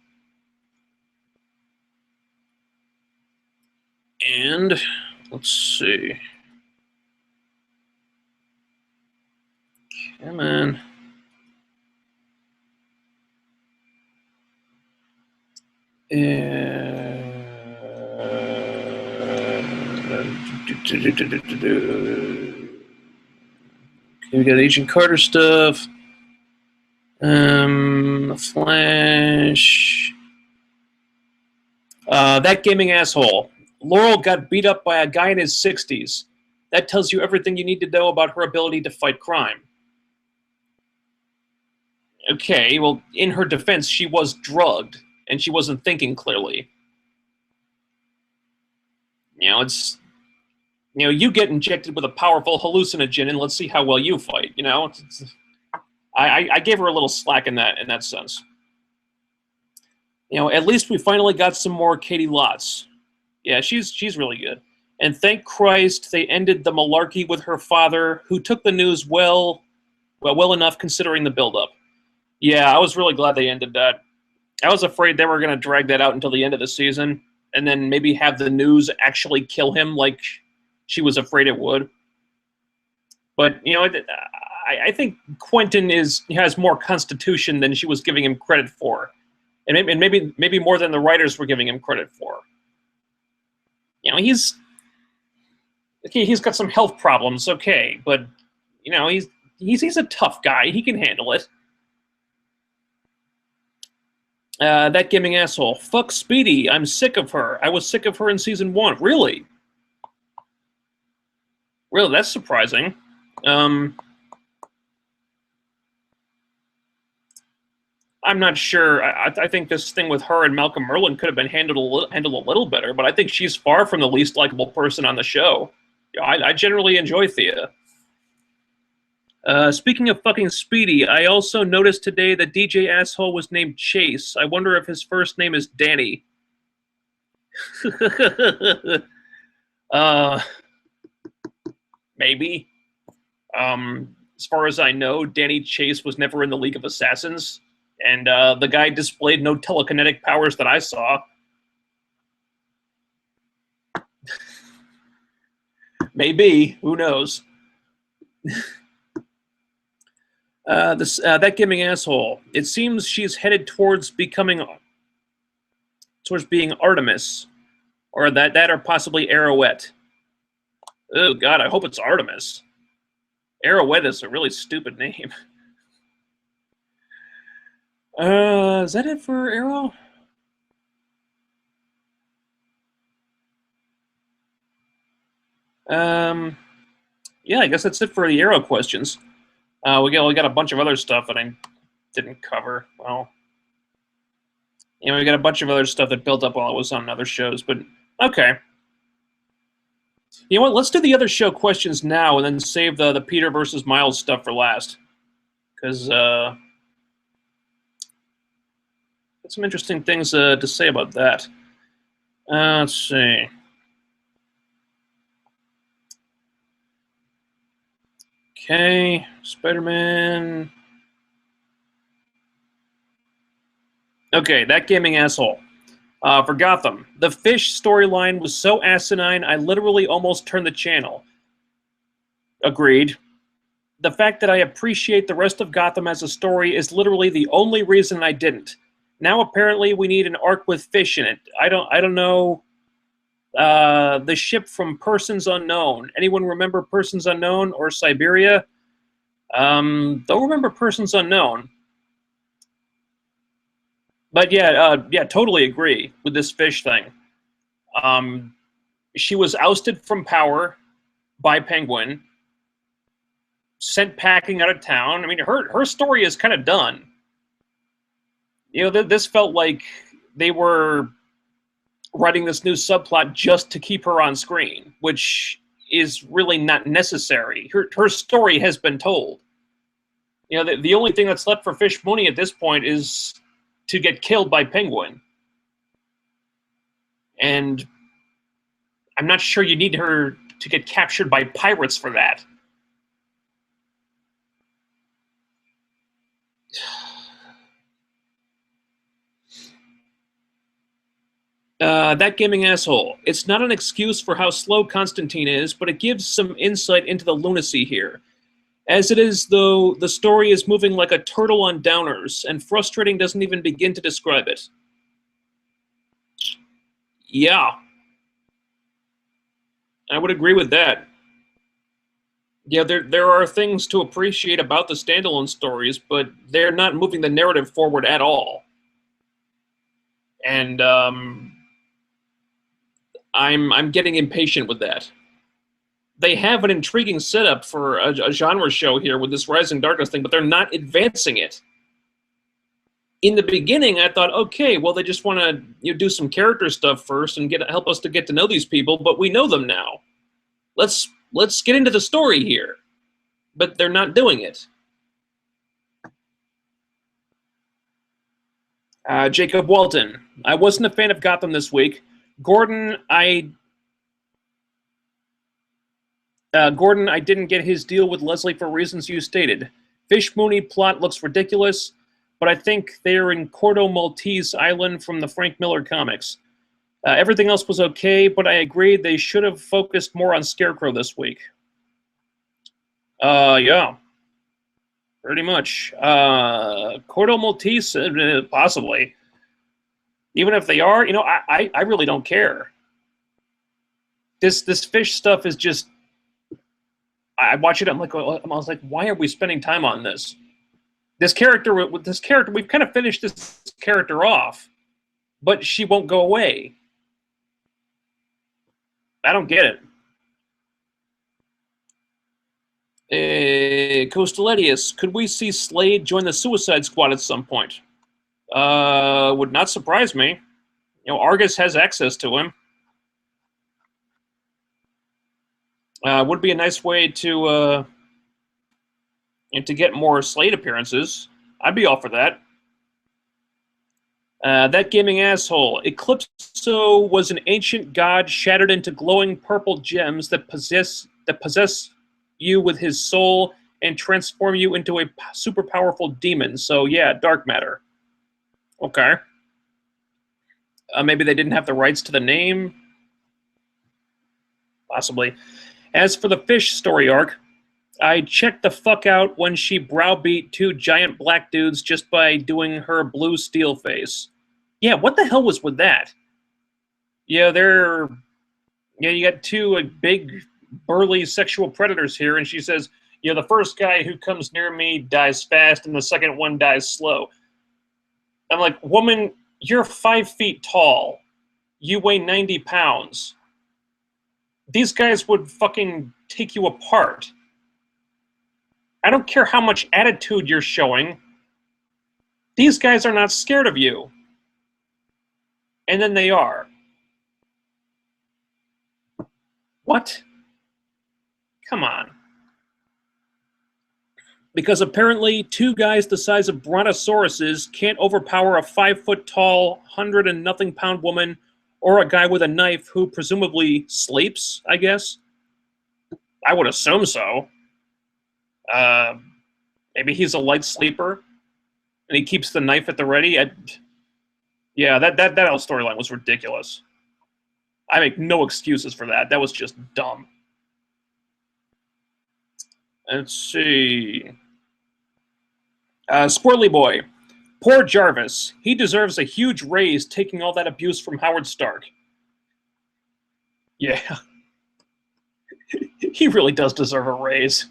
And let's see. Come on. We got Agent Carter stuff. Flash. That gaming asshole. Laurel got beat up by a guy in his 60s. That tells you everything you need to know about her ability to fight crime. Okay, well, in her defense, she was drugged, and she wasn't thinking clearly. You get injected with a powerful hallucinogen, and let's see how well you fight. I gave her a little slack in that sense. At least we finally got some more Katie Lotz. Yeah, she's really good. And thank Christ they ended the malarkey with her father, who took the news well enough considering the buildup. Yeah, I was really glad they ended that. I was afraid they were going to drag that out until the end of the season, and then maybe have the news actually kill him like she was afraid it would. But, I think Quentin has more constitution than she was giving him credit for. And maybe more than the writers were giving him credit for. He's got some health problems, okay, but he's a tough guy. He can handle it. That gaming asshole. Fuck Speedy. I'm sick of her. I was sick of her in season 1. Really? Really, that's surprising. I'm not sure. I think this thing with her and Malcolm Merlin could have been handled a little better, but I think she's far from the least likable person on the show. I generally enjoy Thea. Speaking of fucking Speedy, I also noticed today that DJ asshole was named Chase. I wonder if his first name is Danny. Maybe. As far as I know, Danny Chase was never in the League of Assassins. And the guy displayed no telekinetic powers that I saw. Maybe. Who knows? That giving asshole. It seems she's headed towards being Artemis. Or that or possibly Arrowette. Oh, God, I hope it's Artemis. Arrowette is a really stupid name. Is that it for Arrow? Yeah, I guess that's it for the Arrow questions. We got a bunch of other stuff that I didn't cover. Well, we got a bunch of other stuff that built up while I was on other shows, but okay. You know what? Let's do the other show questions now, and then save the Peter versus Miles stuff for last, because got some interesting things to say about that. Let's see. Okay, Spider-Man. Okay, that gaming asshole. For Gotham, the Fish storyline was so asinine, I literally almost turned the channel. Agreed. The fact that I appreciate the rest of Gotham as a story is literally the only reason I didn't. Now apparently we need an arc with Fish in it. I don't know. The ship from Persons Unknown. Anyone remember Persons Unknown or Siberia? Don't remember Persons Unknown. But yeah, totally agree with this Fish thing. She was ousted from power by Penguin, sent packing out of town. I mean, her story is kind of done. This felt like they were writing this new subplot just to keep her on screen, which is really not necessary. Her story has been told. The only thing that's left for Fish Mooney at this point is to get killed by Penguin. And I'm not sure you need her to get captured by pirates for that. That gaming asshole. It's not an excuse for how slow Constantine is, but it gives some insight into the lunacy here. As it is, though, the story is moving like a turtle on downers, and frustrating doesn't even begin to describe it. Yeah, I would agree with that. Yeah, there are things to appreciate about the standalone stories, but they're not moving the narrative forward at all. And I'm getting impatient with that. They have an intriguing setup for a genre show here with this Rising Darkness thing, but they're not advancing it. In the beginning, I thought, okay, well, they just want to do some character stuff first and help us to get to know these people, but we know them now. Let's get into the story here. But they're not doing it. Jacob Walton. I wasn't a fan of Gotham this week. Gordon, I didn't get his deal with Leslie for reasons you stated. Fish Mooney plot looks ridiculous, but I think they're in Cordo Maltese Island from the Frank Miller comics. Everything else was okay, but I agree they should have focused more on Scarecrow this week. Yeah. Pretty much. Cordo Maltese, possibly. Even if they are, I really don't care. This Fish stuff is just... I watch it, I was like, why are we spending time on this? This character, we've kind of finished this character off, but she won't go away. I don't get it. Costeletius, could we see Slade join the Suicide Squad at some point? Would not surprise me. Argus has access to him. Would be a nice way to get more Slade appearances. I'd be all for that. That gaming asshole. Eclipso was an ancient god shattered into glowing purple gems that possess you with his soul and transform you into a super powerful demon. So yeah, dark matter. Okay. Maybe they didn't have the rights to the name. Possibly. As for the Fish story arc, I checked the fuck out when she browbeat two giant black dudes just by doing her blue steel face. Yeah, what the hell was with that? Yeah, you got two big, burly sexual predators here, and she says, the first guy who comes near me dies fast, and the second one dies slow. I'm like, woman, you're 5 feet tall. You weigh 90 pounds. These guys would fucking take you apart. I don't care how much attitude you're showing. These guys are not scared of you. And then they are. What? Come on. Because apparently two guys the size of brontosauruses can't overpower a 5 foot tall, 100-and-nothing-pound woman or a guy with a knife who presumably sleeps, I guess. I would assume so. Maybe he's a light sleeper and he keeps the knife at the ready. Yeah, that whole storyline was ridiculous. I make no excuses for that. That was just dumb. Let's see. Squirrely Boy. Poor Jarvis. He deserves a huge raise taking all that abuse from Howard Stark. Yeah. He really does deserve a raise.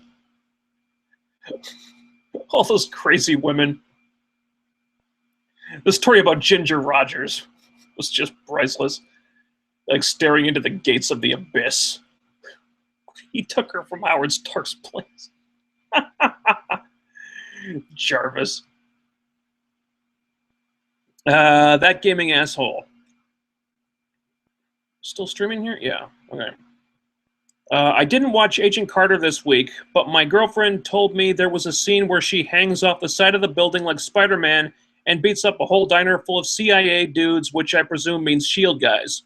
All those crazy women. The story about Ginger Rogers was just priceless. Like staring into the gates of the abyss. He took her from Howard Stark's place. Jarvis. That gaming asshole. Still streaming here? Yeah. Okay. I didn't watch Agent Carter this week, but my girlfriend told me there was a scene where she hangs off the side of the building like Spider-Man and beats up a whole diner full of CIA dudes, which I presume means S.H.I.E.L.D. guys.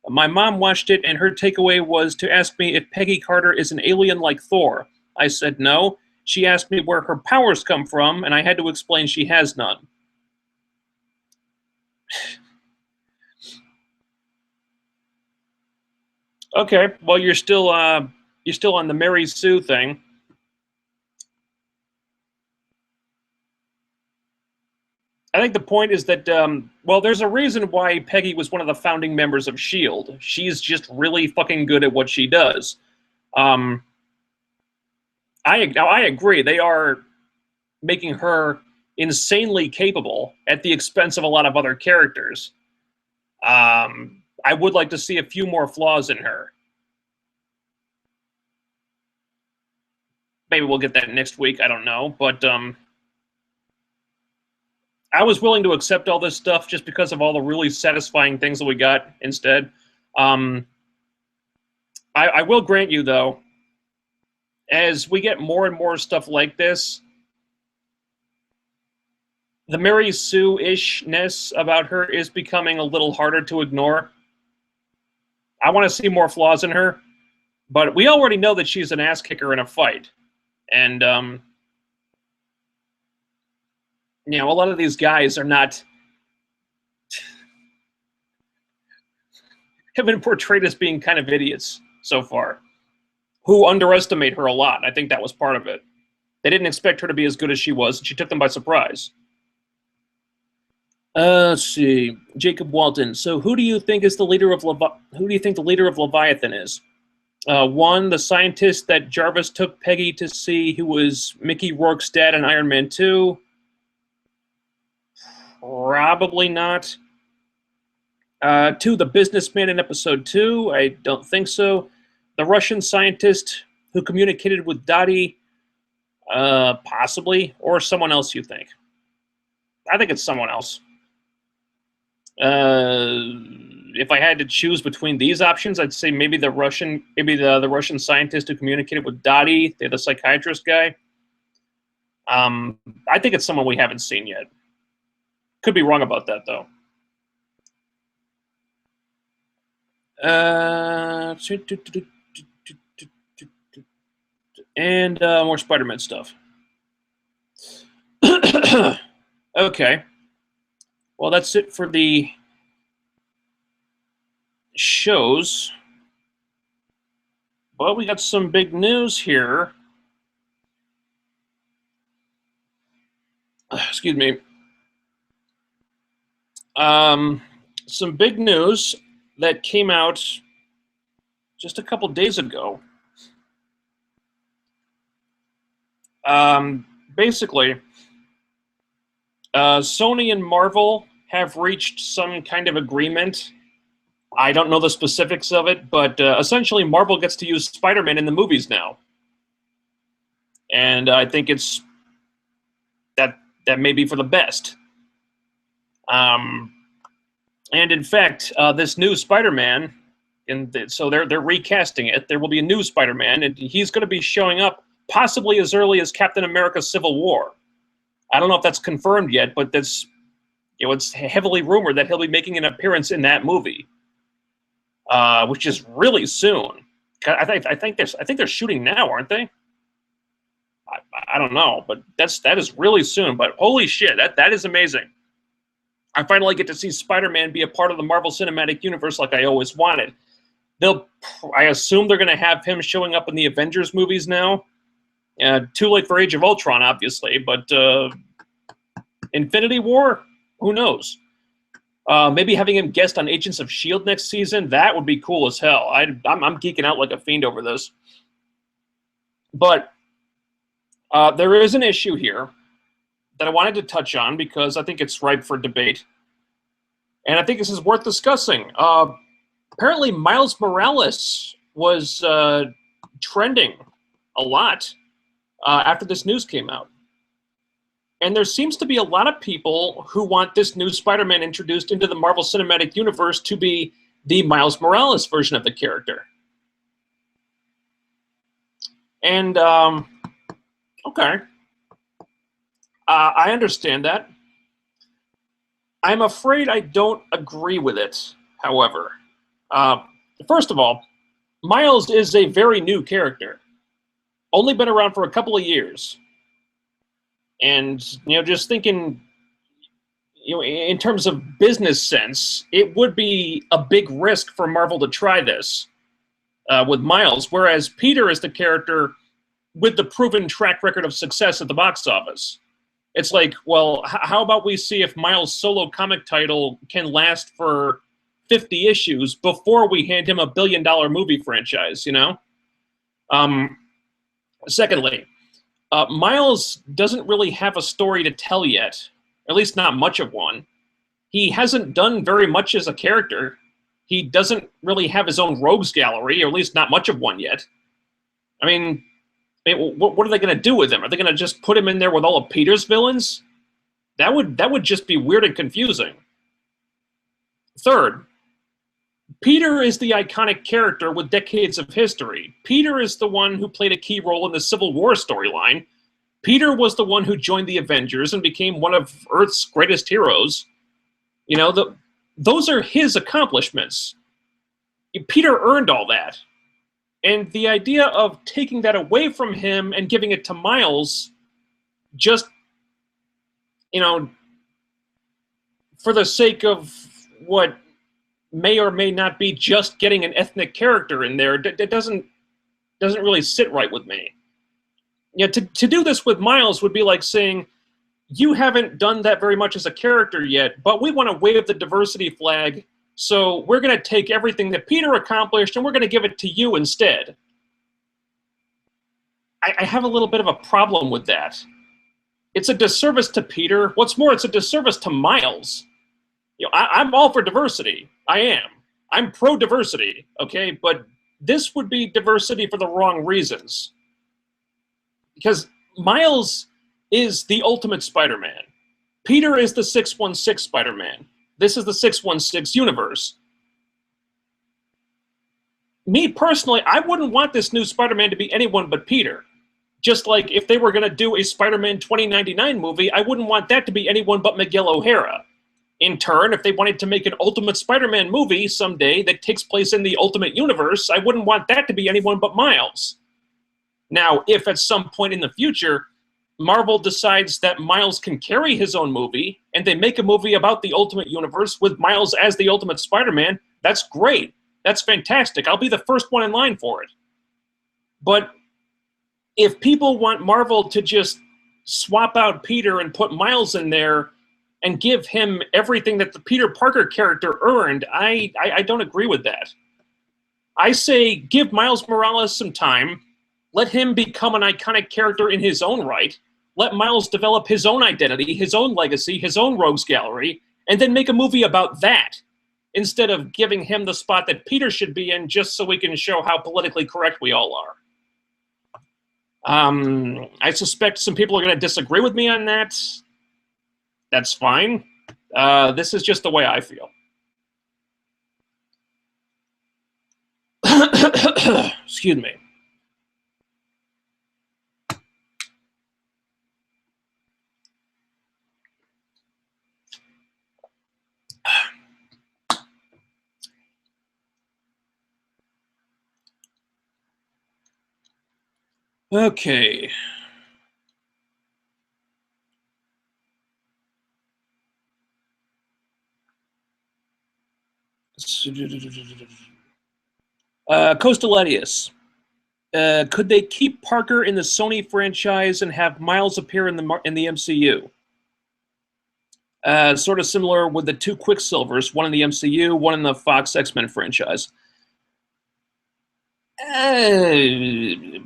My mom watched it, and her takeaway was to ask me if Peggy Carter is an alien like Thor. I said no. She asked me where her powers come from, and I had to explain she has none. Okay, well you're still on the Mary Sue thing. I think the point is that well, there's a reason why Peggy was one of the founding members of Shield. She's just really fucking good at what she does. Um, I agree. They are making her insanely capable at the expense of a lot of other characters. I would like to see a few more flaws in her. Maybe we'll get that next week. I don't know, but I was willing to accept all this stuff just because of all the really satisfying things that we got instead. Um, I will grant you, though, as we get more and more stuff like this, the Mary Sue-ishness about her is becoming a little harder to ignore. I want to see more flaws in her, but we already know that she's an ass kicker in a fight. And, you know, a lot of these guys are not... have been portrayed as being kind of idiots so far, who underestimate her a lot. I think that was part of it. They didn't expect her to be as good as she was, and she took them by surprise. Let's see, Jacob Walton. So, who do you think is the leader of who do you think the leader of Leviathan is? One, the scientist that Jarvis took Peggy to see, who was Mickey Rourke's dad in Iron Man 2. Probably not. Two, the businessman in Episode 2. I don't think so. The Russian scientist who communicated with Dottie. Possibly. Or someone else, you think? I think it's someone else. If I had to choose between these options, I'd say maybe the Russian scientist who communicated with Dottie, the psychiatrist guy. I think it's someone we haven't seen yet. Could be wrong about that, though. And more Spider-Man stuff. Okay. Well, that's it for the shows. Well, we got some big news here. Excuse me. Some big news that came out just a couple days ago. Basically, Sony and Marvel have reached some kind of agreement. I don't know the specifics of it, but essentially Marvel gets to use Spider-Man in the movies now. And I think it's that may be for the best. And in fact, this new Spider-Man, so they're recasting it. There will be a new Spider-Man, and he's going to be showing up possibly as early as Captain America: Civil War. I don't know if that's confirmed yet, but that's, you know, it's heavily rumored that he'll be making an appearance in that movie, which is really soon. I think they're shooting now, aren't they? I don't know, but that is really soon. But holy shit, that is amazing. I finally get to see Spider-Man be a part of the Marvel Cinematic Universe like I always wanted. I assume they're going to have him showing up in the Avengers movies now. Too late for Age of Ultron, obviously, but Infinity War, who knows? Maybe having him guest on Agents of S.H.I.E.L.D. next season, that would be cool as hell. I'm geeking out like a fiend over this. But there is an issue here that I wanted to touch on because I think it's ripe for debate. And I think this is worth discussing. Apparently, Miles Morales was trending a lot after this news came out. And there seems to be a lot of people who want this new Spider-Man introduced into the Marvel Cinematic Universe to be the Miles Morales version of the character. And, okay. I understand that. I'm afraid I don't agree with it, however. First of all, Miles is a very new character. Only been around for a couple of years. And, you know, just thinking, you know, in terms of business sense, it would be a big risk for Marvel to try this. with Miles, whereas Peter is the character with the proven track record of success at the box office. It's like, well, how about we see if Miles' solo comic title can last for 50 issues before we hand him a billion-dollar movie franchise, you know? Secondly, Miles doesn't really have a story to tell yet, at least not much of one. He hasn't done very much as a character. He doesn't really have his own rogues gallery, or at least not much of one yet. I mean, what are they going to do with him? Are they going to just put him in there with all of Peter's villains? That would just be weird and confusing. Third, Peter is the iconic character with decades of history. Peter is the one who played a key role in the Civil War storyline. Peter was the one who joined the Avengers and became one of Earth's greatest heroes. You know, those are his accomplishments. Peter earned all that. And the idea of taking that away from him and giving it to Miles, just, you know, for the sake of what may or may not be just getting an ethnic character in there, it doesn't really sit right with me. You know, to do this with Miles would be like saying, you haven't done that very much as a character yet, but we want to wave the diversity flag, so we're going to take everything that Peter accomplished and we're going to give it to you instead. I have a little bit of a problem with that. It's a disservice to Peter. What's more, it's a disservice to Miles. You know, I'm all for diversity. I am. I'm pro-diversity, okay? But this would be diversity for the wrong reasons. Because Miles is the ultimate Spider-Man. Peter is the 616 Spider-Man. This is the 616 universe. Me personally, I wouldn't want this new Spider-Man to be anyone but Peter. Just like if they were going to do a Spider-Man 2099 movie, I wouldn't want that to be anyone but Miguel O'Hara. In turn, if they wanted to make an Ultimate Spider-Man movie someday that takes place in the Ultimate Universe, I wouldn't want that to be anyone but Miles. Now, if at some point in the future, Marvel decides that Miles can carry his own movie, and they make a movie about the Ultimate Universe with Miles as the Ultimate Spider-Man, that's great. That's fantastic. I'll be the first one in line for it. But if people want Marvel to just swap out Peter and put Miles in there and give him everything that the Peter Parker character earned, I don't agree with that. I say give Miles Morales some time, let him become an iconic character in his own right, let Miles develop his own identity, his own legacy, his own rogues gallery, and then make a movie about that, instead of giving him the spot that Peter should be in just so we can show how politically correct we all are. I suspect some people are going to disagree with me on that. That's fine. This is just the way I feel. Excuse me. Okay. Costaletius. Could they keep Parker in the Sony franchise and have Miles appear in the MCU? Sort of similar with the two Quicksilvers, one in the MCU, one in the Fox X-Men franchise.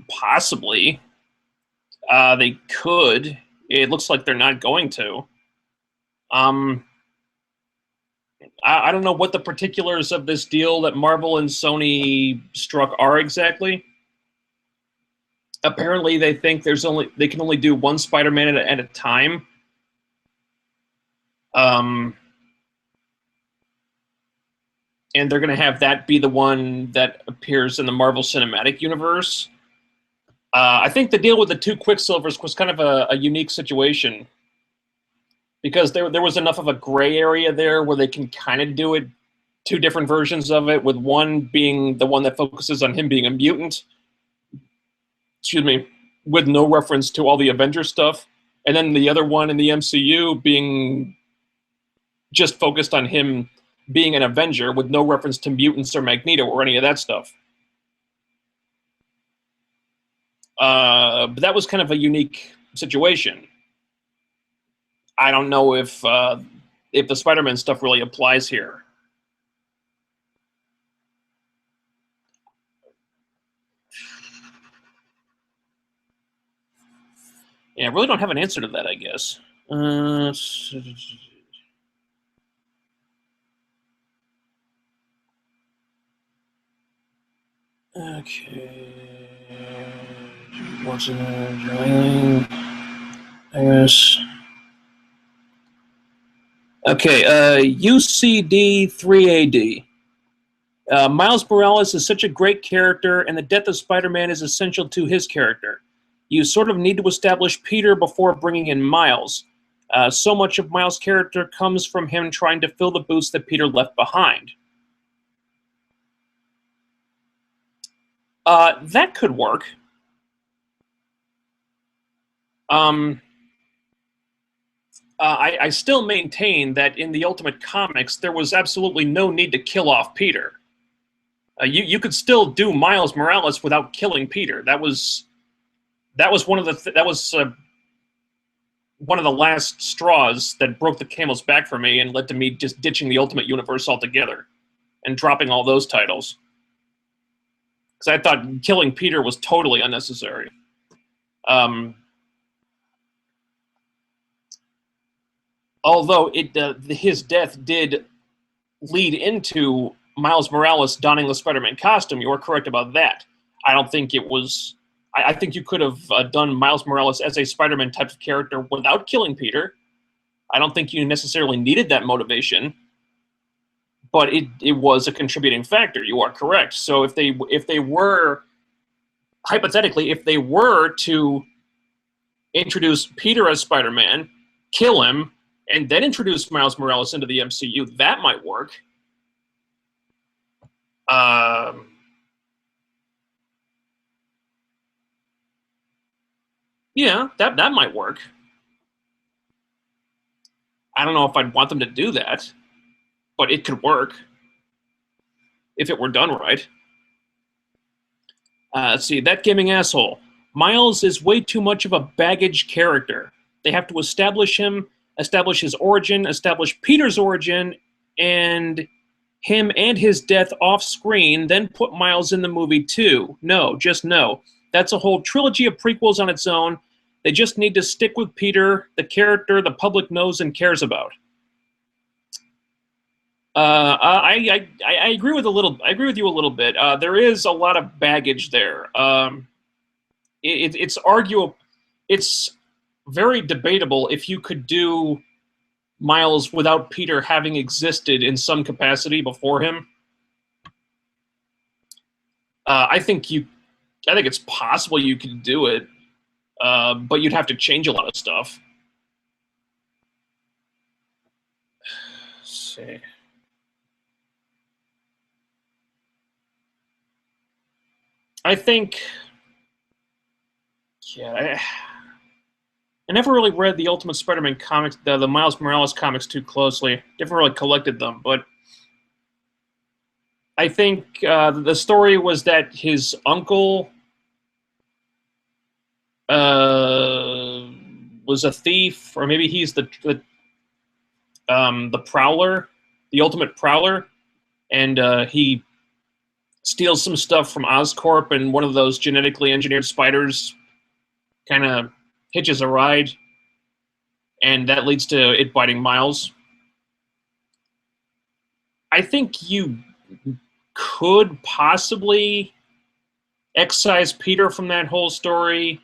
Possibly. They could. It looks like they're not going to. I don't know what the particulars of this deal that Marvel and Sony struck are exactly. Apparently, they think they can only do one Spider-Man at a time. And they're going to have that be the one that appears in the Marvel Cinematic Universe. I think the deal with the two Quicksilvers was kind of a unique situation, because there was enough of a gray area there where they can kind of do it, two different versions of it, with one being the one that focuses on him being a mutant, with no reference to all the Avengers stuff, and then the other one in the MCU being just focused on him being an Avenger with no reference to mutants or Magneto or any of that stuff. But that was kind of a unique situation. I don't know if the Spider-Man stuff really applies here. Yeah, I really don't have an answer to that, I guess. Okay. What's in there? I guess. Okay, UCD 3AD. Miles Morales is such a great character, and the death of Spider-Man is essential to his character. You sort of need to establish Peter before bringing in Miles. So much of Miles' character comes from him trying to fill the boots that Peter left behind. That could work. I still maintain that in the Ultimate Comics, there was absolutely no need to kill off Peter. You could still do Miles Morales without killing Peter. That was one of the one of the last straws that broke the camel's back for me and led to me just ditching the Ultimate Universe altogether and dropping all those titles. Because I thought killing Peter was totally unnecessary. Although his death did lead into Miles Morales donning the Spider-Man costume, you are correct about that. I don't think it was... I think you could have done Miles Morales as a Spider-Man type of character without killing Peter. I don't think you necessarily needed that motivation, but it was a contributing factor. You are correct. So if they were, hypothetically, if they were to introduce Peter as Spider-Man, kill him, and then introduce Miles Morales into the MCU, that might work. Yeah, that might work. I don't know if I'd want them to do that, but it could work if it were done right. Let's see, That Gaming Asshole. Miles is way too much of a baggage character. They have to establish him, establish his origin, establish Peter's origin, and him and his death off screen, then put Miles in the movie too. No, just no. That's a whole trilogy of prequels on its own. They just need to stick with Peter, the character the public knows and cares about. I agree with you a little bit. There is a lot of baggage there. It's arguable. It's very debatable if you could do Miles without Peter having existed in some capacity before him. I think it's possible you could do it, but you'd have to change a lot of stuff. Let's see. I think, yeah, I never really read the Ultimate Spider-Man comics, the Miles Morales comics too closely. Never really collected them, but I think the story was that his uncle was a thief, or maybe he's the Prowler, the Ultimate Prowler, and he steals some stuff from Oscorp, and one of those genetically engineered spiders kind of hitches a ride, and that leads to it biting Miles. I think you could possibly excise Peter from that whole story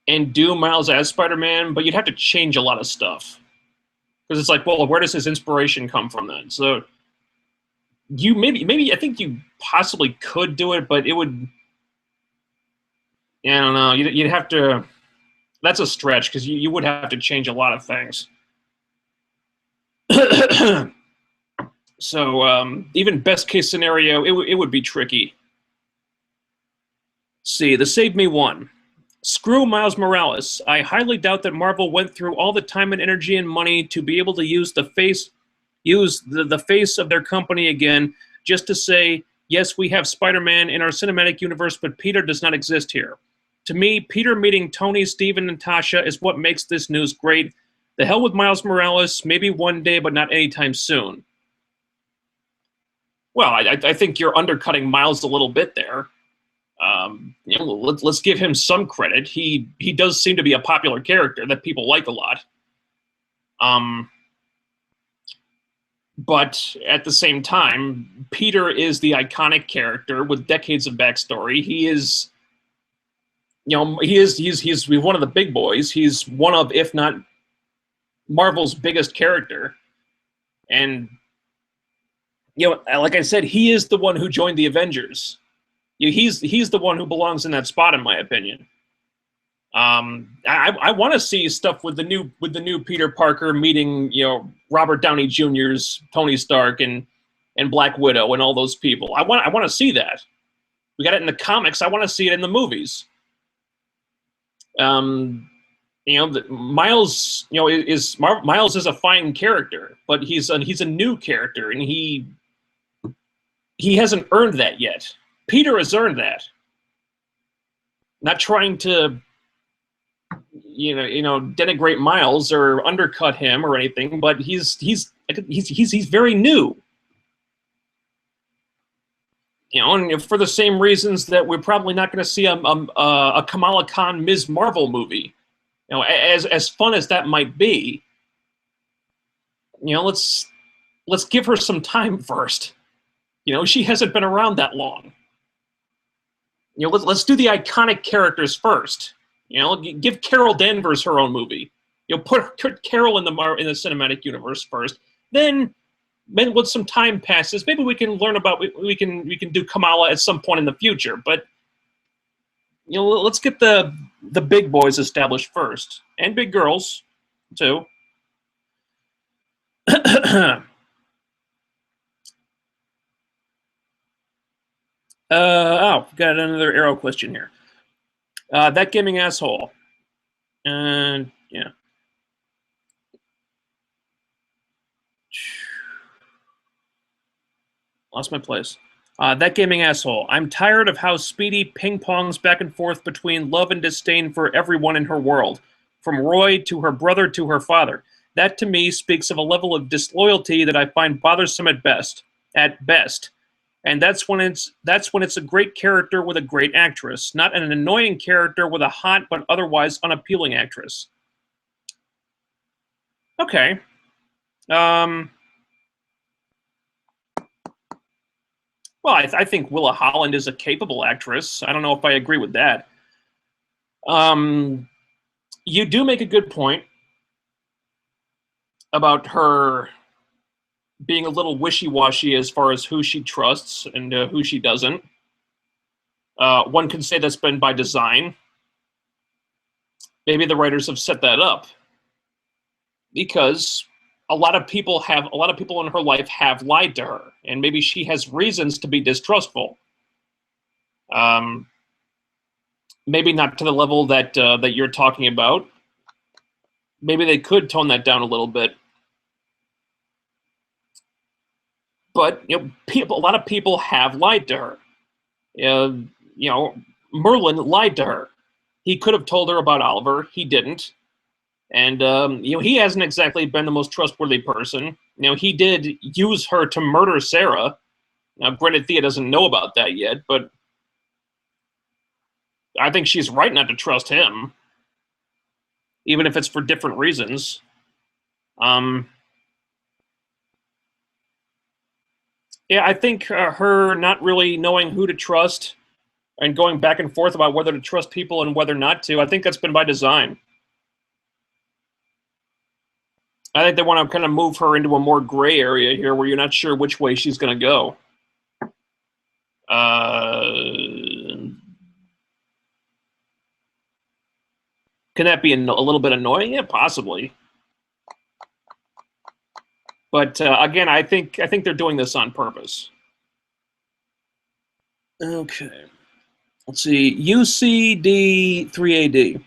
and do Miles as Spider-Man, but you'd have to change a lot of stuff. Because it's like, well, where does his inspiration come from then? So you maybe I think you possibly could do it, but it would, I don't know, you'd have to, that's a stretch, because you would have to change a lot of things. So even best case scenario, it would be tricky. See, the Save Me one. Screw Miles Morales. I highly doubt that Marvel went through all the time and energy and money to be able to use the face of their company again, just to say Yes, we have Spider-Man in our cinematic universe, but Peter does not exist here. To me, Peter meeting Tony, Steve, and Natasha is what makes this news great. The hell with Miles Morales, maybe one day, but not anytime soon. Well, I think you're undercutting Miles a little bit there. Let's give him some credit. He does seem to be a popular character that people like a lot. But at the same time, Peter is the iconic character with decades of backstory. He is, he's one of the big boys. He's one of, if not Marvel's biggest character. And like I said, he is the one who joined the Avengers. He's the one who belongs in that spot, in my opinion. I want to see stuff with the new Peter Parker meeting, Robert Downey Jr.'s Tony Stark and Black Widow and all those people. I want to see that. We got it in the comics. I want to see it in the movies. Miles, Miles is a fine character, but he's a new character, and he hasn't earned that yet. Peter has earned that. Not trying to denigrate Miles or undercut him or anything, but he's very new. And for the same reasons that we're probably not going to see a Kamala Khan Ms. Marvel movie. As fun as that might be, let's give her some time first. She hasn't been around that long. Let's do the iconic characters first. Give Carol Danvers her own movie. Put Carol in the cinematic universe first. Then once some time passes, maybe we can learn about we can do Kamala at some point in the future. But let's get the big boys established first, and big girls too. Got another Arrow question here. That gaming asshole. And yeah. Lost my place. That gaming asshole. I'm tired of how Speedy ping-pongs back and forth between love and disdain for everyone in her world, from Roy to her brother to her father. That to me speaks of a level of disloyalty that I find bothersome at best. And that's when it's a great character with a great actress, not an annoying character with a hot but otherwise unappealing actress. Okay. Well, I think Willa Holland is a capable actress. I don't know if I agree with that. You do make a good point about her being a little wishy-washy as far as who she trusts and who she doesn't. One can say that's been by design. Maybe the writers have set that up because a lot of people in her life have lied to her, and maybe she has reasons to be distrustful. Maybe not to the level that you're talking about. Maybe they could tone that down a little bit. But a lot of people have lied to her. Merlin lied to her. He could have told her about Oliver. He didn't. And he hasn't exactly been the most trustworthy person. He did use her to murder Sarah. Now, granted, Thea doesn't know about that yet, but I think she's right not to trust him, even if it's for different reasons. Yeah, I think her not really knowing who to trust and going back and forth about whether to trust people and whether not to, I think that's been by design. I think they want to kind of move her into a more gray area here where you're not sure which way she's going to go. Can that be a little bit annoying? Yeah, possibly. But again, I think they're doing this on purpose. Okay. Let's see. UCD3AD.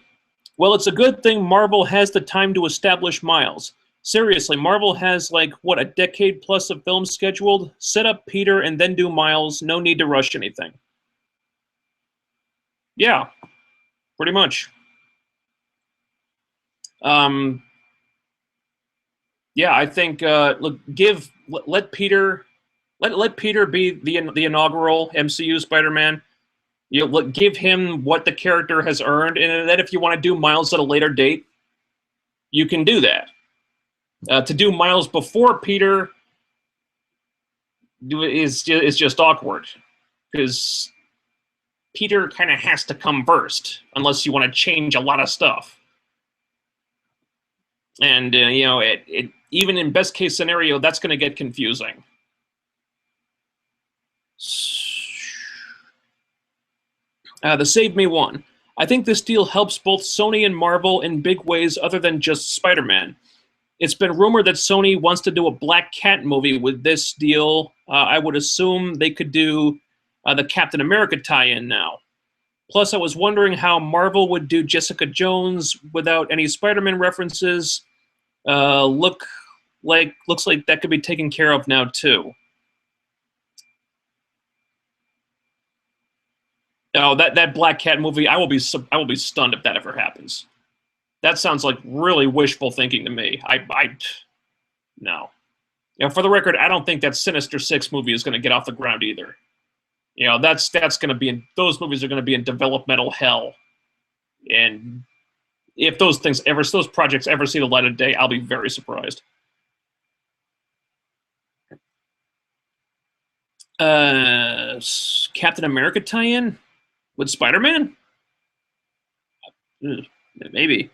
Well, it's a good thing Marvel has the time to establish Miles. Seriously, Marvel has, like, what, a decade plus of films scheduled? Set up Peter and then do Miles. No need to rush anything. Yeah, pretty much. Yeah, I think look, let Peter let Peter be the inaugural MCU Spider-Man. You know, look, give him what the character has earned, and then if you want to do Miles at a later date, you can do that. To do Miles before Peter is just awkward because Peter kind of has to come first, unless you want to change a lot of stuff. And you know, even in best case scenario, that's going to get confusing. The Save Me one. I think this deal helps both Sony and Marvel in big ways other than just Spider-Man. It's been rumored that Sony wants to do a Black Cat movie with this deal. I would assume they could do the Captain America tie-in now. Plus, I was wondering how Marvel would do Jessica Jones without any Spider-Man references. Looks like that could be taken care of now too. Oh, that Black Cat movie! I will be stunned if that ever happens. That sounds like really wishful thinking to me. No. You know, for the record, I don't think that Sinister Six movie is going to get off the ground either. You know, that's going to be those movies are going to be in developmental hell, and if those projects ever see the light of day, I'll be very surprised. Captain America tie-in with Spider-Man? Maybe.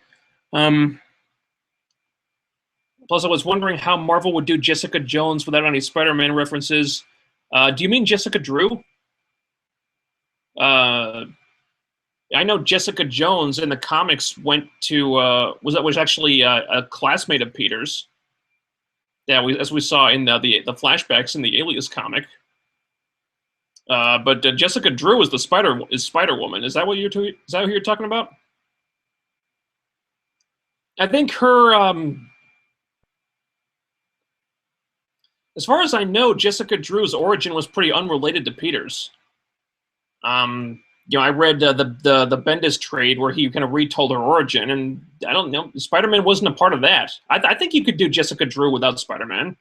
Plus, I was wondering how Marvel would do Jessica Jones without any Spider-Man references. Do you mean Jessica Drew? I know Jessica Jones in the comics went to was actually a classmate of Peter's. Yeah, as we saw in the flashbacks in the Alias comic. But Jessica Drew is Spider-Woman. Is that what you're talking about? I think her. As far as I know, Jessica Drew's origin was pretty unrelated to Peter's. You know, I read the Bendis trade where he kind of retold her origin, and I don't know, Spider-Man wasn't a part of that. I think you could do Jessica Drew without Spider-Man.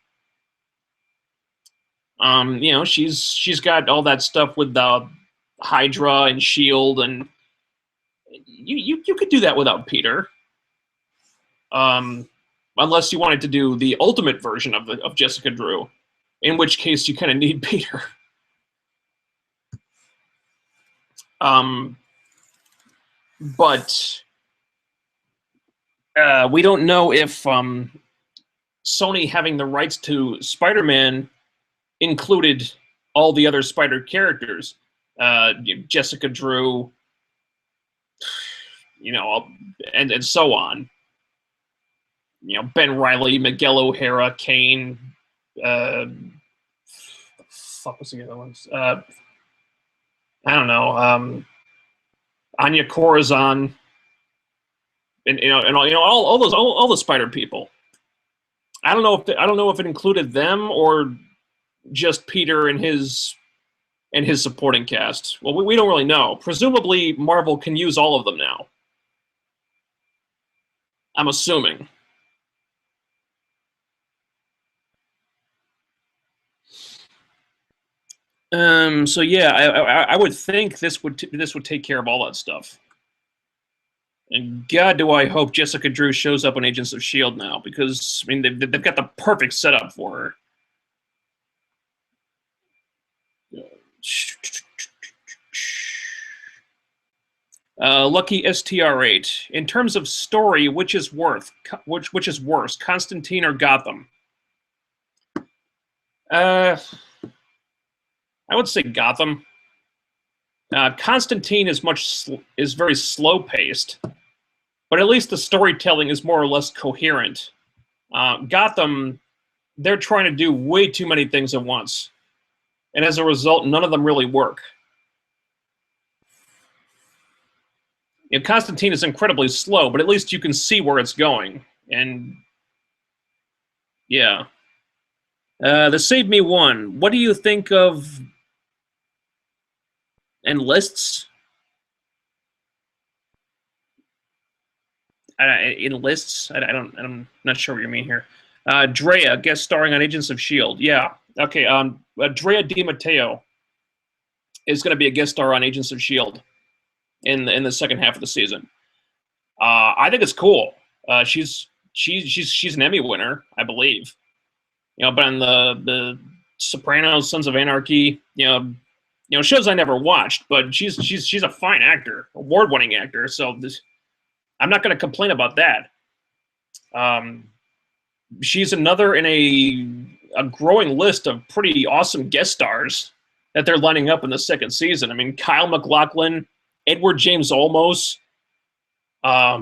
You know, she's got all that stuff with the Hydra and Shield, and you could do that without Peter. Unless you wanted to do the ultimate version of Jessica Drew, in which case you kind of need Peter. But we don't know if Sony having the rights to Spider-Man included all the other Spider characters. Jessica Drew, you know, and so on. You know, Ben Reilly, Miguel O'Hara, Kane. The fuck was the other ones? I don't know. Anya Corazon, and all the Spider people. I don't know if it included them or just Peter and his supporting cast. Well, we don't really know. Presumably, Marvel can use all of them now. I'm assuming. So yeah, I would think this would take care of all that stuff. And God, do I hope Jessica Drew shows up on Agents of S.H.I.E.L.D. now, because I mean they've got the perfect setup for her. Lucky STR8. In terms of story, which is worse, Constantine or Gotham? I would say Gotham. Constantine is very slow paced, but at least the storytelling is more or less coherent. Gotham, they're trying to do way too many things at once, and as a result, none of them really work. You know, Constantine is incredibly slow, but at least you can see where it's going, and Yeah. The Save Me one. What do you think of enlists? Enlists? I'm not sure what you mean here. Drea guest starring on Agents of Shield. Yeah. Okay. Drea DiMatteo is going to be a guest star on Agents of Shield in the second half of the season. I think it's cool. She's an Emmy winner, I believe. You know, but on the Sopranos, Sons of Anarchy, shows I never watched, but she's a fine actor, award-winning actor. So I'm not going to complain about that. She's another in a growing list of pretty awesome guest stars that they're lining up in the second season. I mean, Kyle MacLachlan, Edward James Olmos, now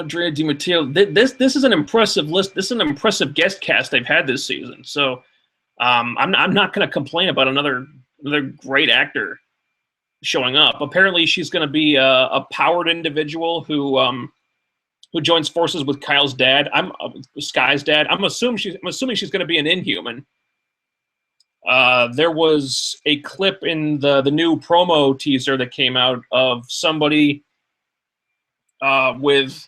Drea DiMatteo. This is an impressive list. This is an impressive guest cast they've had this season. So I'm not going to complain about another great actor showing up. Apparently, she's going to be a powered individual who joins forces with Kyle's dad. Sky's dad. I'm assuming she's going to be an Inhuman. There was a clip in the new promo teaser that came out of somebody with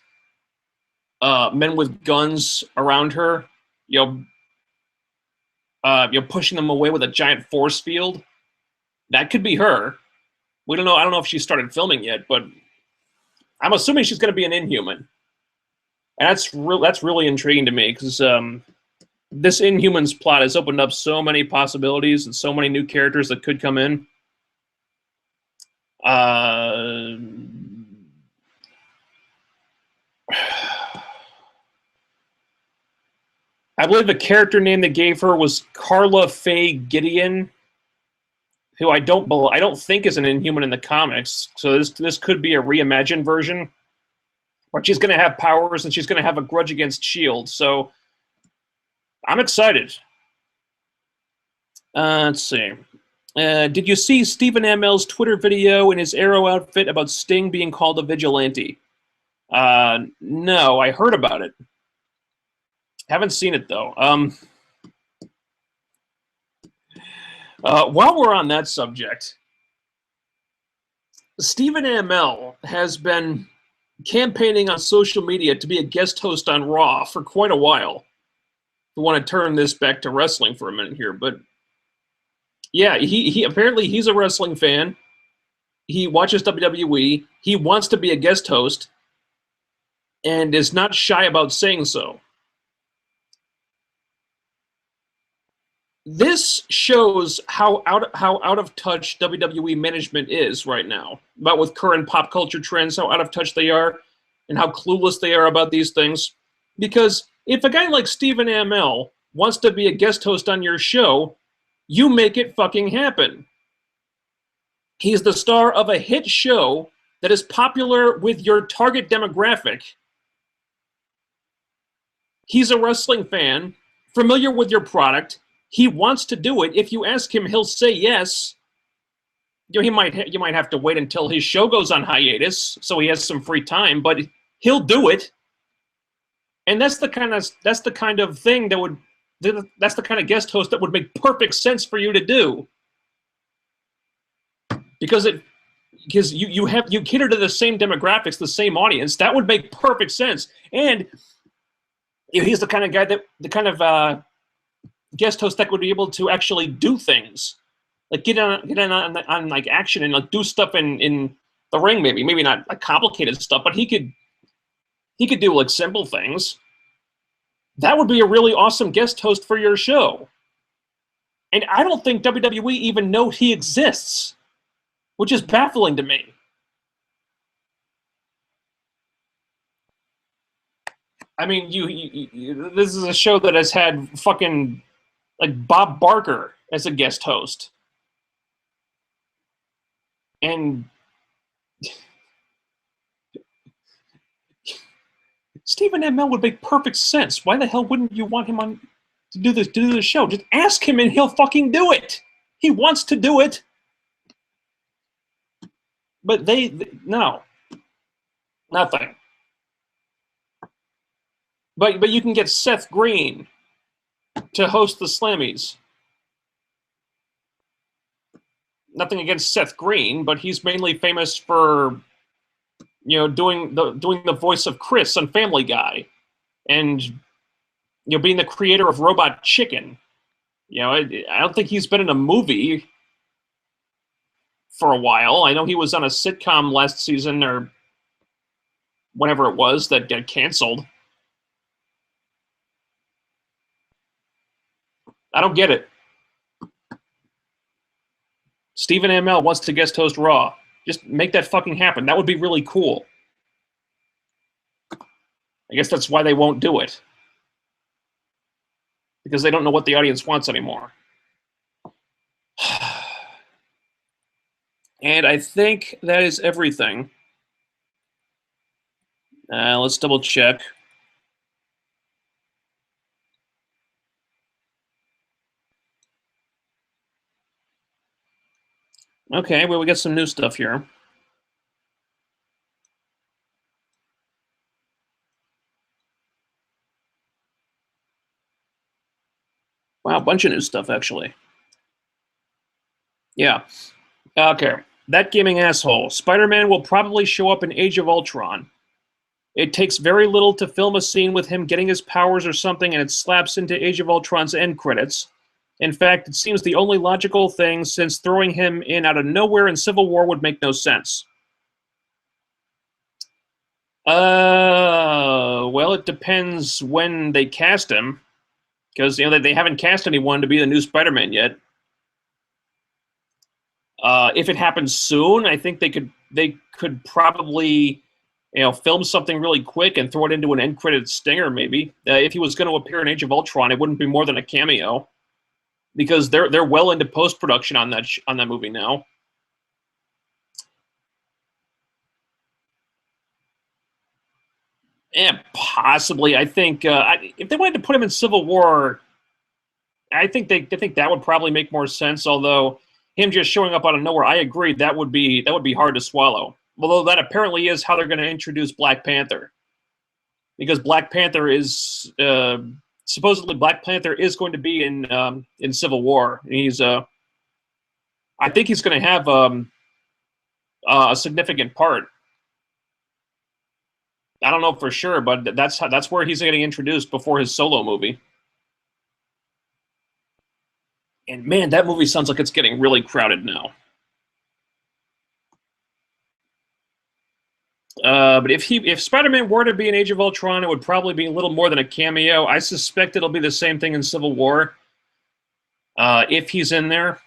men with guns around her, pushing them away with a giant force field. That could be her. We don't know. I don't know if she started filming yet, but I'm assuming she's going to be an Inhuman. And that's really intriguing to me because this Inhumans plot has opened up so many possibilities and so many new characters that could come in. I believe the character name they gave her was Carla Faye Gideon, who I don't think is an Inhuman in the comics. So this could be a reimagined version. But she's going to have powers, and she's going to have a grudge against S.H.I.E.L.D., so I'm excited. Let's see. Did you see Stephen Amell's Twitter video in his Arrow outfit about Sting being called a vigilante? No, I heard about it. Haven't seen it, though. While we're on that subject, Stephen Amell has been campaigning on social media to be a guest host on Raw for quite a while. I want to turn this back to wrestling for a minute here, but yeah, he apparently he's a wrestling fan. He watches WWE. He wants to be a guest host and is not shy about saying so. This shows how out of touch WWE management is right now, about with current pop culture trends, how out of touch they are, and how clueless they are about these things. Because if a guy like Stephen Amell wants to be a guest host on your show, you make it fucking happen. He's the star of a hit show that is popular with your target demographic. He's a wrestling fan, familiar with your product. He wants to do it. If you ask him, he'll say yes. You might have to wait until his show goes on hiatus so he has some free time, but he'll do it. And that's the kind of thing that's the kind of guest host that would make perfect sense for you to do. Because you cater to the same demographics, the same audience. That would make perfect sense. And he's the kind of guy guest host that would be able to actually do things, like get on like action and like do stuff in the ring. Maybe not like complicated stuff, but he could do like simple things. That would be a really awesome guest host for your show. And I don't think WWE even know he exists, which is baffling to me. I mean, this is a show that has had fucking like Bob Barker as a guest host. And Stephen Amell would make perfect sense. Why the hell wouldn't you want him on to do the show? Just ask him and he'll fucking do it. He wants to do it. But no. Nothing. But you can get Seth Green to host the Slammies. Nothing against Seth Green, but he's mainly famous for, you know, doing the voice of Chris on Family Guy, and, you know, being the creator of Robot Chicken. You know, I don't think he's been in a movie for a while. I know he was on a sitcom last season or whenever it was that got canceled. I don't get it. Stephen Amell wants to guest host Raw. Just make that fucking happen. That would be really cool. I guess that's why they won't do it. Because they don't know what the audience wants anymore. And I think that is everything. Let's double check. Okay, well, we got some new stuff here. Wow, a bunch of new stuff, actually. Yeah. Okay. That gaming asshole. Spider-Man will probably show up in Age of Ultron. It takes very little to film a scene with him getting his powers or something, and it slaps into Age of Ultron's end credits. In fact, it seems the only logical thing, since throwing him in out of nowhere in Civil War would make no sense. Well, it depends when they cast him, because, you know, they haven't cast anyone to be the new Spider-Man yet. If it happens soon, I think they could probably, you know, film something really quick and throw it into an end credit stinger. Maybe if he was going to appear in Age of Ultron, it wouldn't be more than a cameo, because they're well into post production on that movie now. And possibly, I think if they wanted to put him in Civil War, I think that would probably make more sense. Although him just showing up out of nowhere, I agree that would be hard to swallow. Although that apparently is how they're going to introduce Black Panther, because Black Panther is supposedly Black Panther is going to be in Civil War. He's I think he's going to have a significant part. I don't know for sure, but that's where he's getting introduced before his solo movie. And man, that movie sounds like it's getting really crowded now. But if Spider-Man were to be in Age of Ultron, it would probably be a little more than a cameo. I suspect it'll be the same thing in Civil War. If he's in there.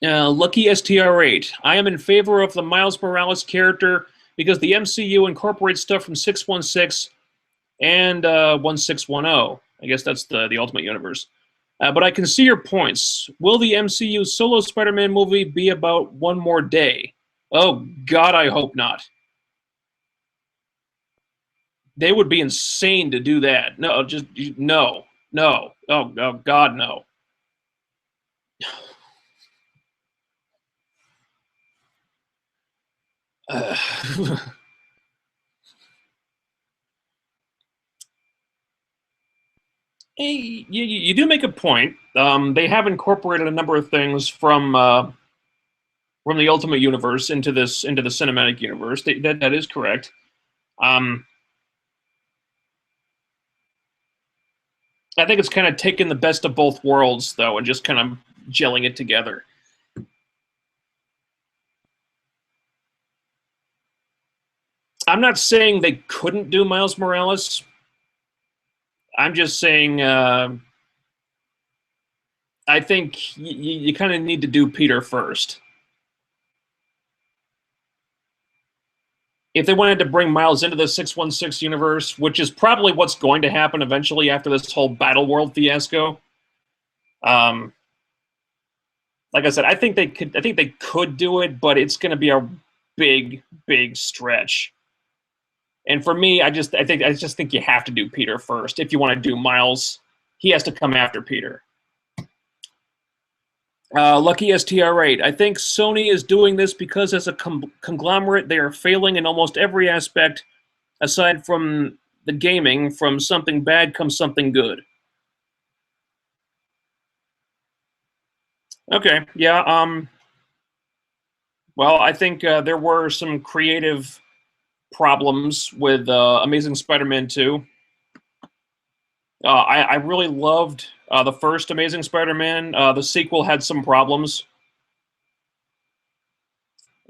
Lucky STR8. I am in favor of the Miles Morales character because the MCU incorporates stuff from 616 and 1610. I guess that's the Ultimate Universe. But I can see your points. Will the MCU solo Spider-Man movie be about one more day? Oh, God, I hope not. They would be insane to do that. No, just no. No. Oh, God, no. Hey, you do make a point. They have incorporated a number of things from the Ultimate Universe into the cinematic universe. That is correct. I think it's kind of taking the best of both worlds, though, and just kind of gelling it together. I'm not saying they couldn't do Miles Morales. I'm just saying I think you kind of need to do Peter first. If they wanted to bring Miles into the 616 universe, which is probably what's going to happen eventually after this whole Battle World fiasco, like I said, I think they could do it, but it's going to be a big stretch. And for me, I just think you have to do Peter first. If you want to do Miles, he has to come after Peter. Lucky STR8. I think Sony is doing this because as a conglomerate, they are failing in almost every aspect, aside from the gaming. From something bad comes something good. Okay, yeah. Well, I think there were some creative problems with Amazing Spider-Man 2. I really loved the first Amazing Spider-Man. The sequel had some problems.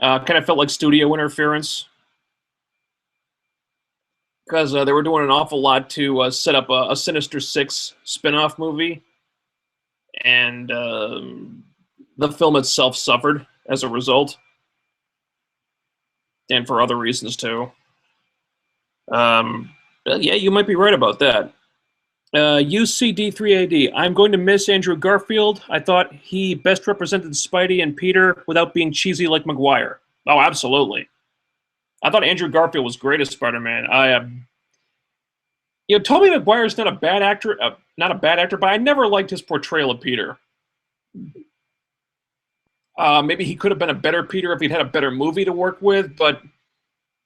Kind of felt like studio interference because they were doing an awful lot to set up a Sinister Six spin-off movie, and the film itself suffered as a result, and for other reasons too. Yeah, you might be right about that. UCD3AD. I'm going to miss Andrew Garfield. I thought he best represented Spidey and Peter without being cheesy like Maguire. Oh, absolutely. I thought Andrew Garfield was great as Spider-Man. Tobey Maguire's not a bad actor, but I never liked his portrayal of Peter. Maybe he could have been a better Peter if he'd had a better movie to work with, but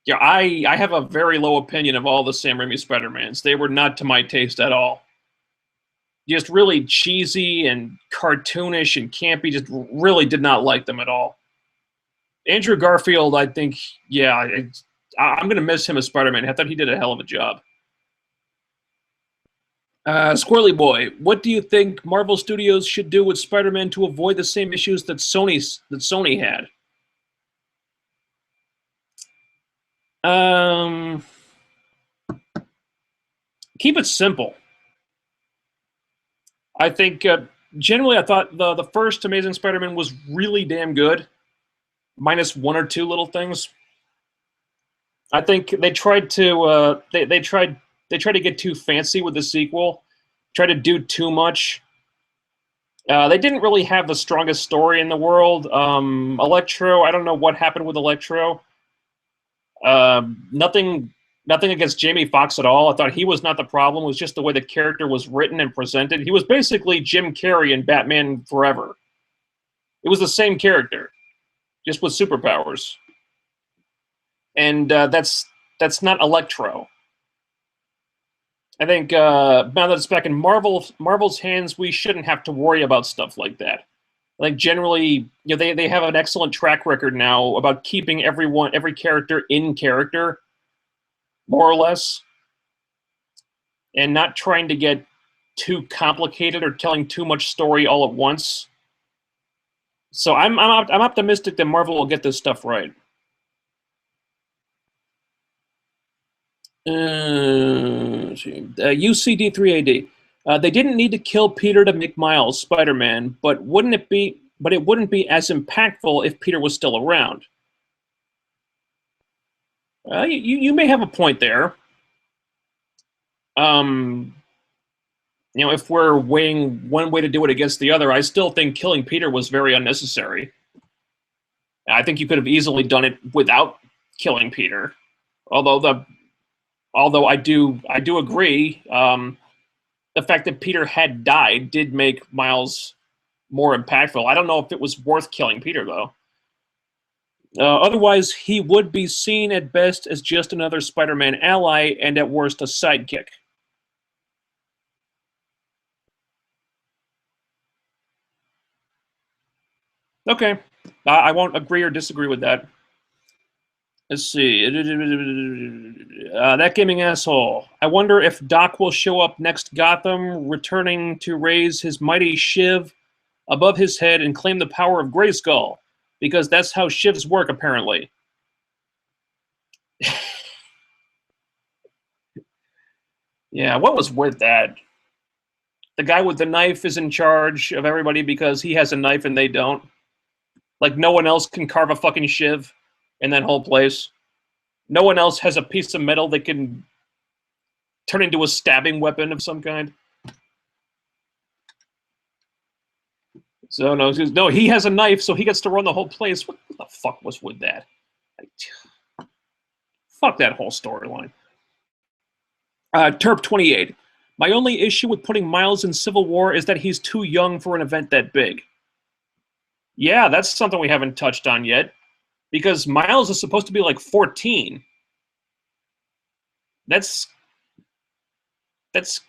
yeah, I have a very low opinion of all the Sam Raimi Spider-Mans. They were not to my taste at all. Just really cheesy and cartoonish and campy. Just really did not like them at all. Andrew Garfield, I think, yeah, I'm going to miss him as Spider-Man. I thought he did a hell of a job. Squirrely Boy, what do you think Marvel Studios should do with Spider-Man to avoid the same issues that Sony had? Keep it simple. I think generally I thought the first Amazing Spider-Man was really damn good, minus one or two little things. I think they tried to they tried to get too fancy with the sequel, tried to do too much. They didn't really have the strongest story in the world. Electro, I don't know what happened with Electro. Nothing against Jamie Foxx at all. I thought he was not the problem. It was just the way the character was written and presented. He was basically Jim Carrey in Batman Forever. It was the same character, just with superpowers. And that's not Electro. I think now that it's back in Marvel's hands, we shouldn't have to worry about stuff like that. Like generally, they have an excellent track record now about keeping every character in character, more or less, and not trying to get too complicated or telling too much story all at once. So I'm optimistic that Marvel will get this stuff right. UCD3AD. They didn't need to kill Peter to make Miles Spider-Man, but wouldn't it be? But it wouldn't be as impactful if Peter was still around. You may have a point there. If we're weighing one way to do it against the other, I still think killing Peter was very unnecessary. I think you could have easily done it without killing Peter. Although I do agree, the fact that Peter had died did make Miles more impactful. I don't know if it was worth killing Peter, though. Otherwise, he would be seen at best as just another Spider-Man ally, and at worst, a sidekick. Okay. I won't agree or disagree with that. Let's see. That gaming asshole. I wonder if Doc will show up next Gotham, returning to raise his mighty shiv above his head and claim the power of Grayskull, because that's how shivs work, apparently. Yeah, what was with that? The guy with the knife is in charge of everybody because he has a knife and they don't. Like, no one else can carve a fucking shiv in that whole place. No one else has a piece of metal that can turn into a stabbing weapon of some kind. So, no, he has a knife, so he gets to run the whole place. What the fuck was with that? Fuck that whole storyline. Terp28. My only issue with putting Miles in Civil War is that he's too young for an event that big. Yeah, that's something we haven't touched on yet, because Miles is supposed to be like 14. That's that's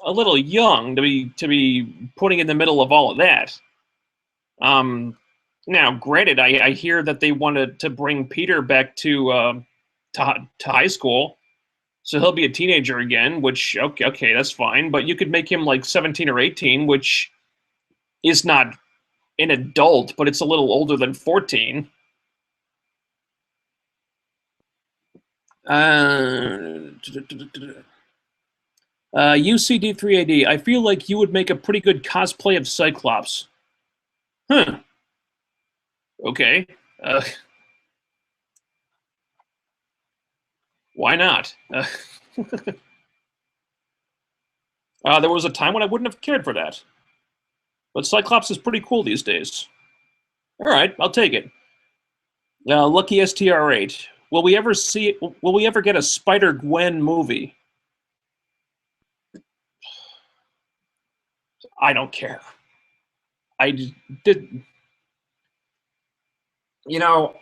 a little young to be putting in the middle of all of that. Now, granted, I hear that they wanted to bring Peter back to high school, so he'll be a teenager again. Which okay, that's fine. But you could make him like 17 or 18, which is not an adult, but it's a little older than 14. UCD3AD. I feel like you would make a pretty good cosplay of Cyclops. Huh. Okay. Why not? There was a time when I wouldn't have cared for that. But Cyclops is pretty cool these days. All right, I'll take it. Lucky STR8. Will we ever get a Spider-Gwen movie? I don't care. I did. You know,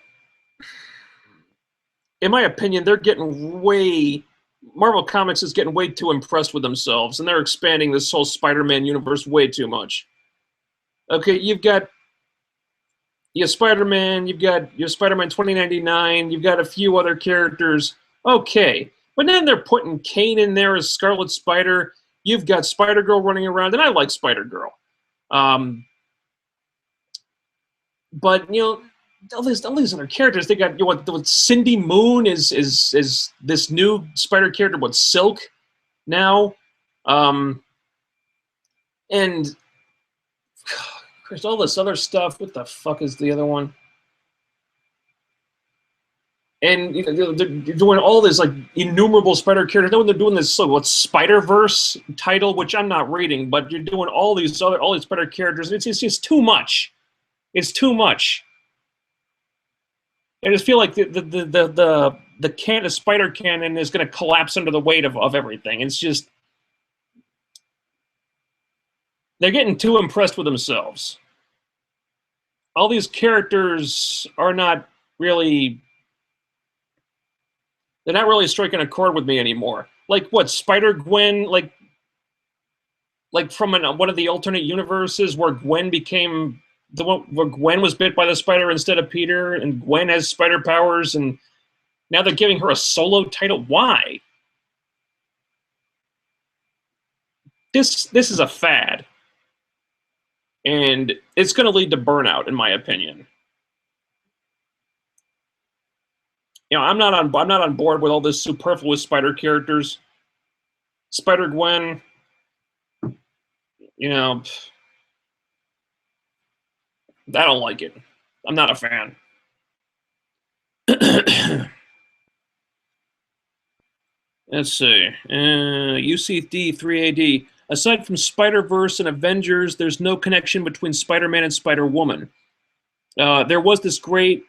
in my opinion, they're getting Marvel Comics is getting way too impressed with themselves, and they're expanding this whole Spider-Man universe way too much. Okay, you've got Spider-Man, you've got your Spider-Man 2099, you've got a few other characters. Okay, but then they're putting Kane in there as Scarlet Spider. You've got Spider-Girl running around, and I like Spider-Girl. But all these other characters, they got what Cindy Moon is this new Spider character, what Silk now, and Chris, all this other stuff. What the fuck is the other one? And they're doing all this like innumerable Spider characters. Then they're doing this Spider-Verse title, which I'm not reading, but you're doing all these Spider characters. It's just too much. It's too much. I just feel like the Spider canon is going to collapse under the weight of everything. It's just they're getting too impressed with themselves. All these characters are not really. They're not really striking a chord with me anymore. Like what, Spider-Gwen, like from one of the alternate universes where Gwen became the one where Gwen was bit by the spider instead of Peter, and Gwen has spider powers, and now they're giving her a solo title. Why? This is a fad, and it's going to lead to burnout, in my opinion. I'm not on board with all this superfluous Spider characters. Spider-Gwen, I don't like it. I'm not a fan. Let's see. UCD3AD. Aside from Spider-Verse and Avengers, there's no connection between Spider-Man and Spider-Woman. There was this great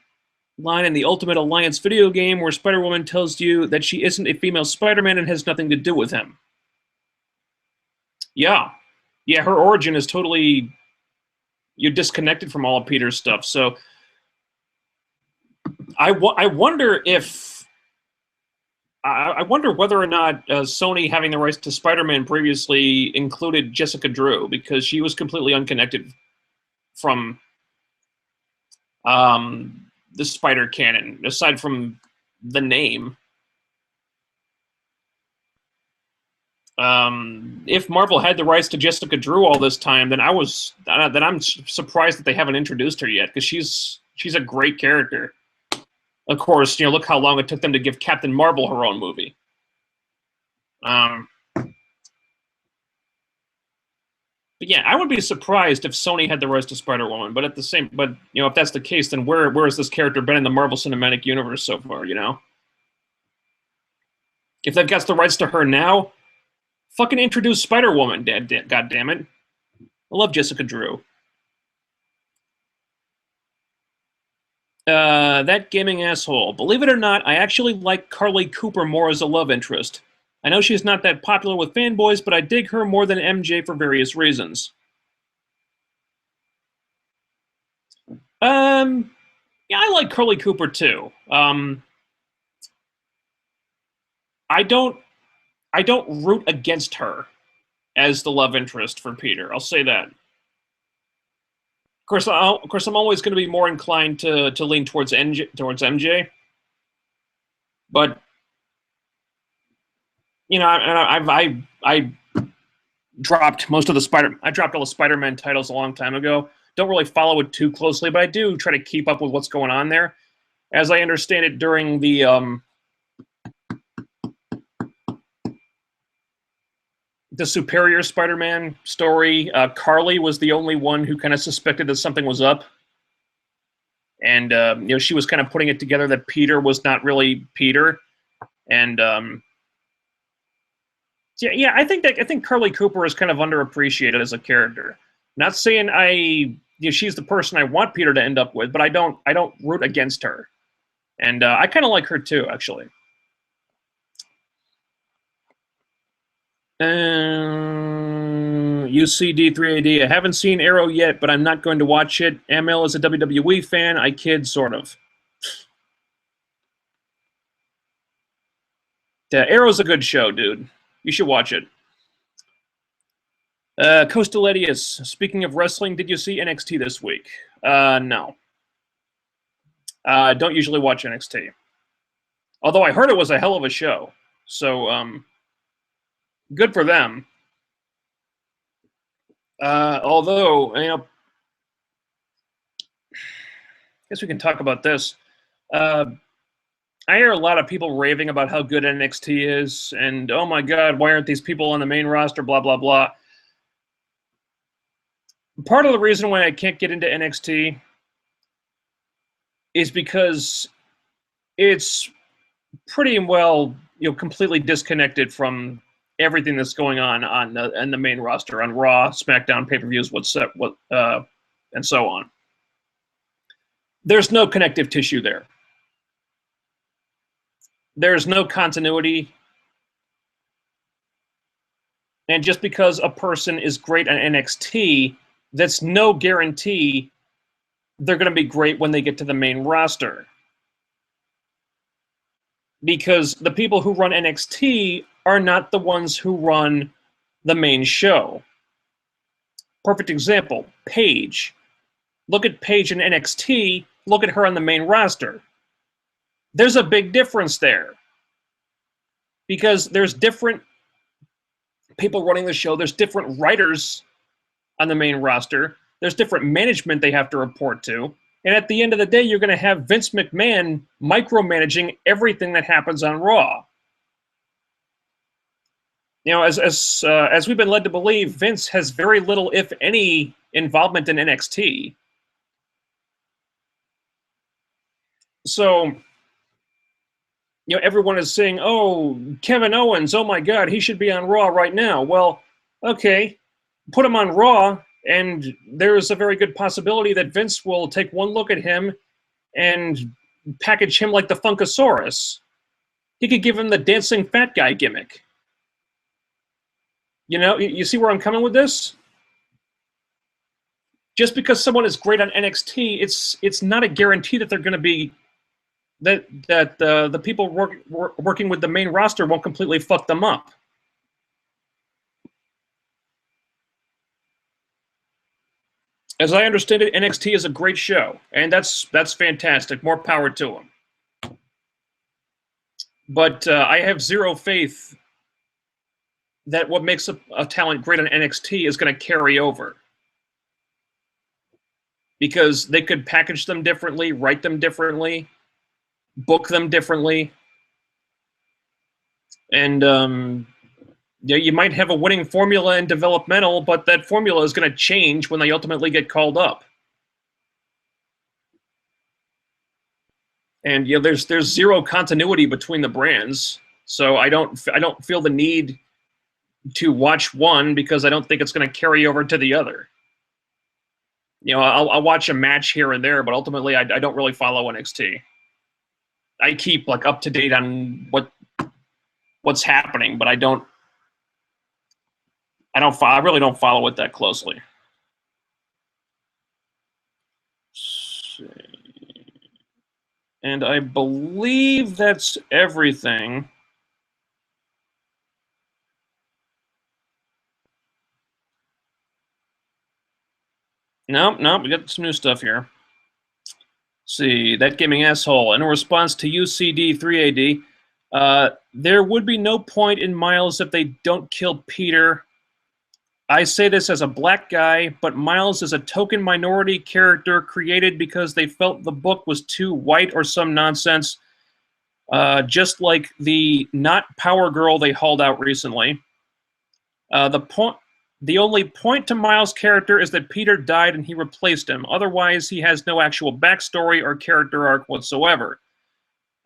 line in the Ultimate Alliance video game where Spider-Woman tells you that she isn't a female Spider-Man and has nothing to do with him. Yeah, her origin is totally you're disconnected from all of Peter's stuff. So I wonder whether or not Sony having the rights to Spider-Man previously included Jessica Drew, because she was completely unconnected from the Spider canon, aside from the name. If Marvel had the rights to Jessica Drew all this time, then I'm surprised that they haven't introduced her yet, because she's a great character. Of course, look how long it took them to give Captain Marvel her own movie. But yeah, I would be surprised if Sony had the rights to Spider-Woman. But if that's the case, then where has this character been in the Marvel Cinematic Universe so far? If they've got the rights to her now, fucking introduce Spider-Woman. God damn it! I love Jessica Drew. That gaming asshole. Believe it or not, I actually like Carly Cooper more as a love interest. I know she's not that popular with fanboys, but I dig her more than MJ for various reasons. Yeah, I like Curly Cooper too. I don't I don't root against her as the love interest for Peter. I'll say that. Of course, I'm always going to be more inclined to lean towards MJ, but you know, I dropped most of the I dropped all the Spider-Man titles a long time ago. Don't really follow it too closely, but I do try to keep up with what's going on there. As I understand it, during the Superior Spider-Man story, Carly was the only one who kind of suspected that something was up, and you know, she was kind of putting it together that Peter was not really Peter, and yeah, I think Carly Cooper is kind of underappreciated as a character. Not saying she's the person I want Peter to end up with, but I don't root against her, and I kind of like her too, actually. UCD3AD. I haven't seen Arrow yet, but I'm not going to watch it. ML is a WWE fan. I kid, sort of. Arrow's a good show, dude. You should watch it. Costaletius, speaking of wrestling, did you see NXT this week? No. I don't usually watch NXT. Although I heard it was a hell of a show. So, good for them. Although, you know, I guess we can talk about this. I hear a lot of people raving about how good NXT is, and oh my god, why aren't these people on the main roster, blah, blah, blah. Part of the reason why I can't get into NXT is because it's pretty well, you know, completely disconnected from everything that's going on the main roster, on Raw, SmackDown, pay-per-views, and so on. There's no connective tissue there. There's no continuity. And just because a person is great at NXT, that's no guarantee they're going to be great when they get to the main roster. Because the people who run NXT are not the ones who run the main show. Perfect example, Paige. Look at Paige in NXT, look at her on the main roster. There's a big difference there. Because there's different people running the show, there's different writers on the main roster, there's different management they have to report to, and at the end of the day, you're going to have Vince McMahon micromanaging everything that happens on Raw. You know, as we've been led to believe, Vince has very little, if any, involvement in NXT. So, you know, everyone is saying, oh, Kevin Owens, oh my God, he should be on Raw right now. Well, okay, put him on Raw, and there's a very good possibility that Vince will take one look at him and package him like the Funkasaurus. He could give him the dancing fat guy gimmick. You know, you see where I'm coming with this? Just because someone is great on NXT, it's not a guarantee that they're going to be that the people working with the main roster won't completely fuck them up. As I understand it, NXT is a great show, and that's fantastic. More power to them. But I have zero faith that what makes a talent great on NXT is going to carry over. Because they could package them differently, write them differently, book them differently. And yeah, you might have a winning formula in developmental, but that formula is going to change when they ultimately get called up. And you know, there's zero continuity between the brands, so I don't feel the need to watch one because I don't think it's going to carry over to the other. You know, I'll watch a match here and there, but ultimately I don't really follow NXT. I keep like up to date on what's happening, but I really don't follow it that closely. see. And I believe that's everything. Nope, we got some new stuff here. See, that gaming asshole. In response to UCD 3AD, there would be no point in Miles if they don't kill Peter. I say this as a black guy, but Miles is a token minority character created because they felt the book was too white or some nonsense, just like the not Power Girl they hauled out recently. The only point to Miles' character is that Peter died and he replaced him. Otherwise, he has no actual backstory or character arc whatsoever.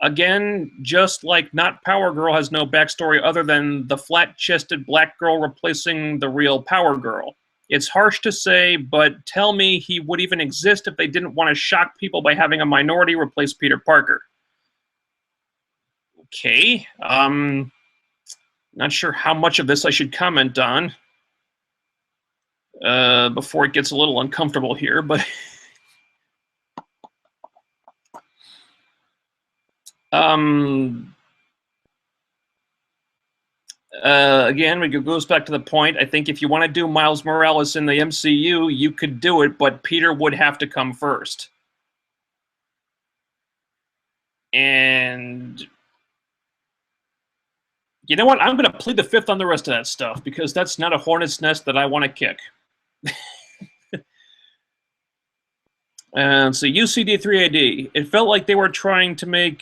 Again, just like Not Power Girl has no backstory other than the flat-chested black girl replacing the real Power Girl. It's harsh to say, but tell me he would even exist if they didn't want to shock people by having a minority replace Peter Parker. Okay, not sure how much of this I should comment on before it gets a little uncomfortable here, but again, it goes back to the point. I think if you want to do Miles Morales in the MCU, you could do it, but Peter would have to come first. And you know what? I'm going to plead the fifth on the rest of that stuff because that's not a hornet's nest that I want to kick. And so UCD 3AD. It felt like they were trying to make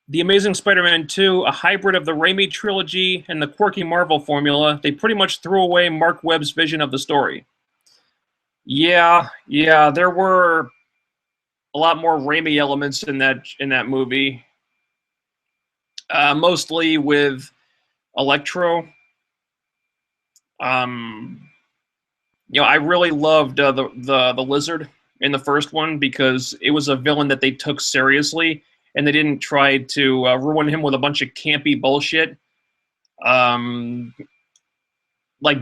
The Amazing Spider-Man 2 a hybrid of the Raimi trilogy and the quirky Marvel formula. They pretty much threw away Mark Webb's vision of the story. Yeah, there were a lot more Raimi elements in that movie. Mostly with Electro. I really loved the Lizard in the first one because it was a villain that they took seriously and they didn't try to ruin him with a bunch of campy bullshit. Like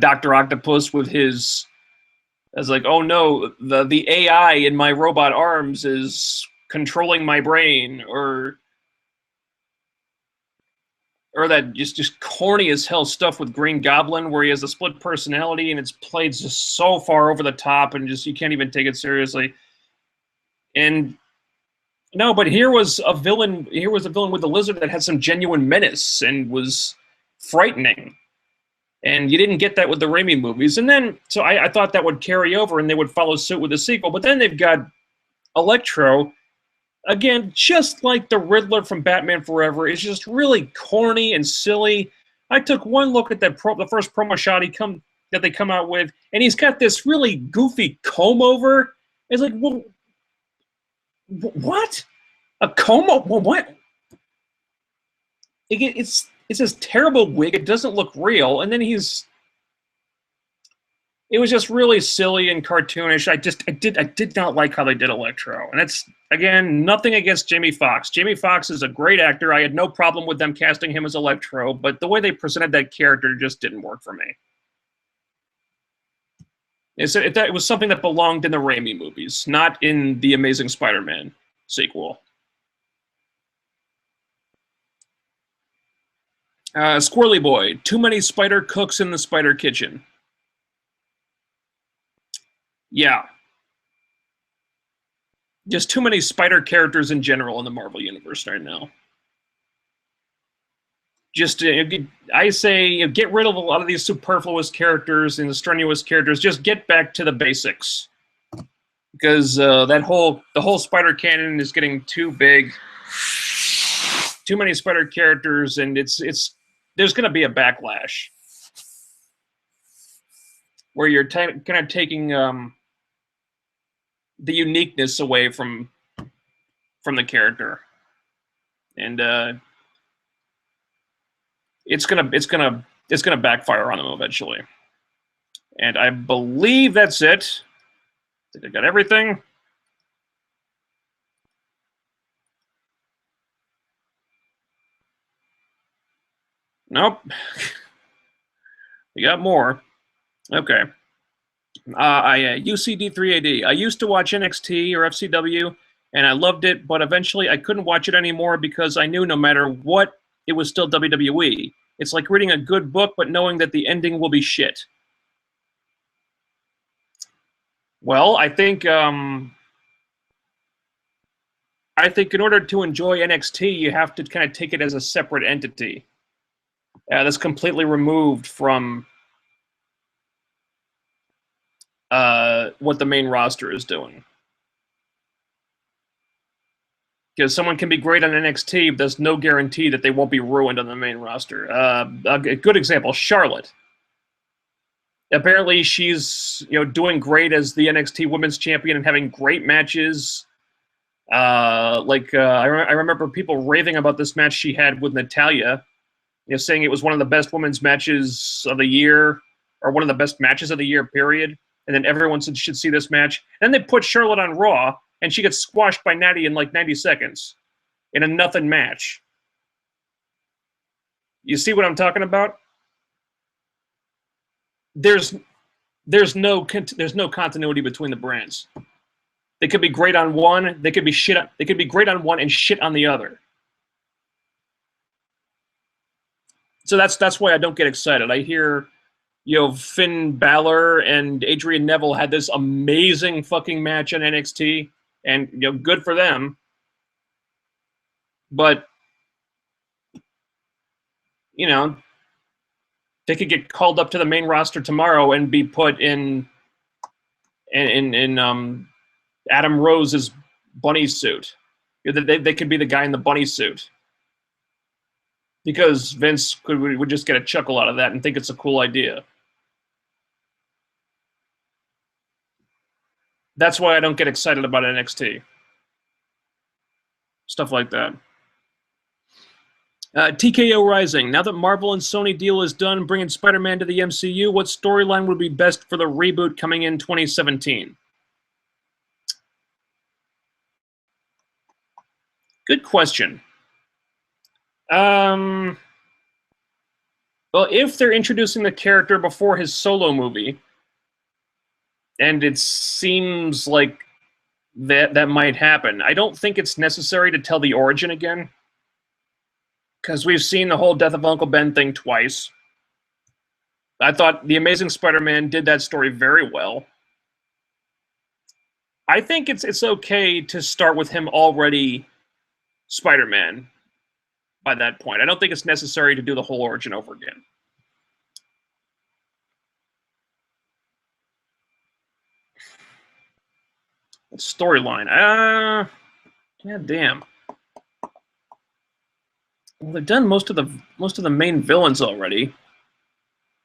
Dr. Octopus with his, as like, oh no, the AI in my robot arms is controlling my brain, or that just corny as hell stuff with Green Goblin where he has a split personality and it's played just so far over the top and just you can't even take it seriously. And no, but here was a villain with the Lizard that had some genuine menace and was frightening. And you didn't get that with the Raimi movies. And then, so I thought that would carry over and they would follow suit with the sequel. But then they've got Electro, again, just like the Riddler from Batman Forever, is just really corny and silly. I took one look at the first promo shot that they come out with, and he's got this really goofy comb over. It's like, well, what? A comb over? Well, what? It's this terrible wig. It doesn't look real. And then it was just really silly and cartoonish. I did not like how they did Electro. And it's, again, nothing against Jamie Foxx. Jamie Foxx is a great actor. I had no problem with them casting him as Electro, but the way they presented that character just didn't work for me. It was something that belonged in the Raimi movies, not in the Amazing Spider-Man sequel. Squirrely Boy. Too many spider cooks in the spider kitchen. Yeah. Just too many spider characters in general in the Marvel Universe right now. Just, I say, get rid of a lot of these superfluous characters and the strenuous characters. Just get back to the basics. Because the whole spider canon is getting too big. Too many spider characters, and there's going to be a backlash where you're kind of taking the uniqueness away from the character, and it's gonna backfire on them eventually. And I believe that's it. I think I got everything. Nope. We got more. Okay. UCD3AD. I used to watch NXT or FCW, and I loved it, but eventually I couldn't watch it anymore because I knew no matter what, it was still WWE. It's like reading a good book, but knowing that the ending will be shit. Well, I think in order to enjoy NXT, you have to kind of take it as a separate entity that's completely removed from what the main roster is doing. Because someone can be great on NXT, but there's no guarantee that they won't be ruined on the main roster. A good example, Charlotte. Apparently, she's doing great as the NXT Women's Champion and having great matches. I remember people raving about this match she had with Natalya, saying it was one of the best women's matches of the year, or one of the best matches of the year, period. And then everyone should see this match. And then they put Charlotte on Raw, and she gets squashed by Natty in like 90 seconds in a nothing match. You see what I'm talking about? There's no continuity between the brands. They could be great on one. They could be great on one and shit on the other. So that's why I don't get excited. I hear, Finn Balor and Adrian Neville had this amazing fucking match on NXT, and good for them. But they could get called up to the main roster tomorrow and be put in Adam Rose's bunny suit. They could be the guy in the bunny suit. Because Vince would just get a chuckle out of that and think it's a cool idea. That's why I don't get excited about NXT. Stuff like that. TKO Rising. Now that Marvel and Sony deal is done bringing Spider-Man to the MCU, what storyline would be best for the reboot coming in 2017? Good question. Well, if they're introducing the character before his solo movie, and it seems like that might happen, I don't think it's necessary to tell the origin again, because we've seen the whole Death of Uncle Ben thing twice. I thought The Amazing Spider-Man did that story very well. I think it's okay to start with him already Spider-Man by that point. I don't think it's necessary to do the whole origin over again. Storyline. God damn. Well, they've done most of the main villains already.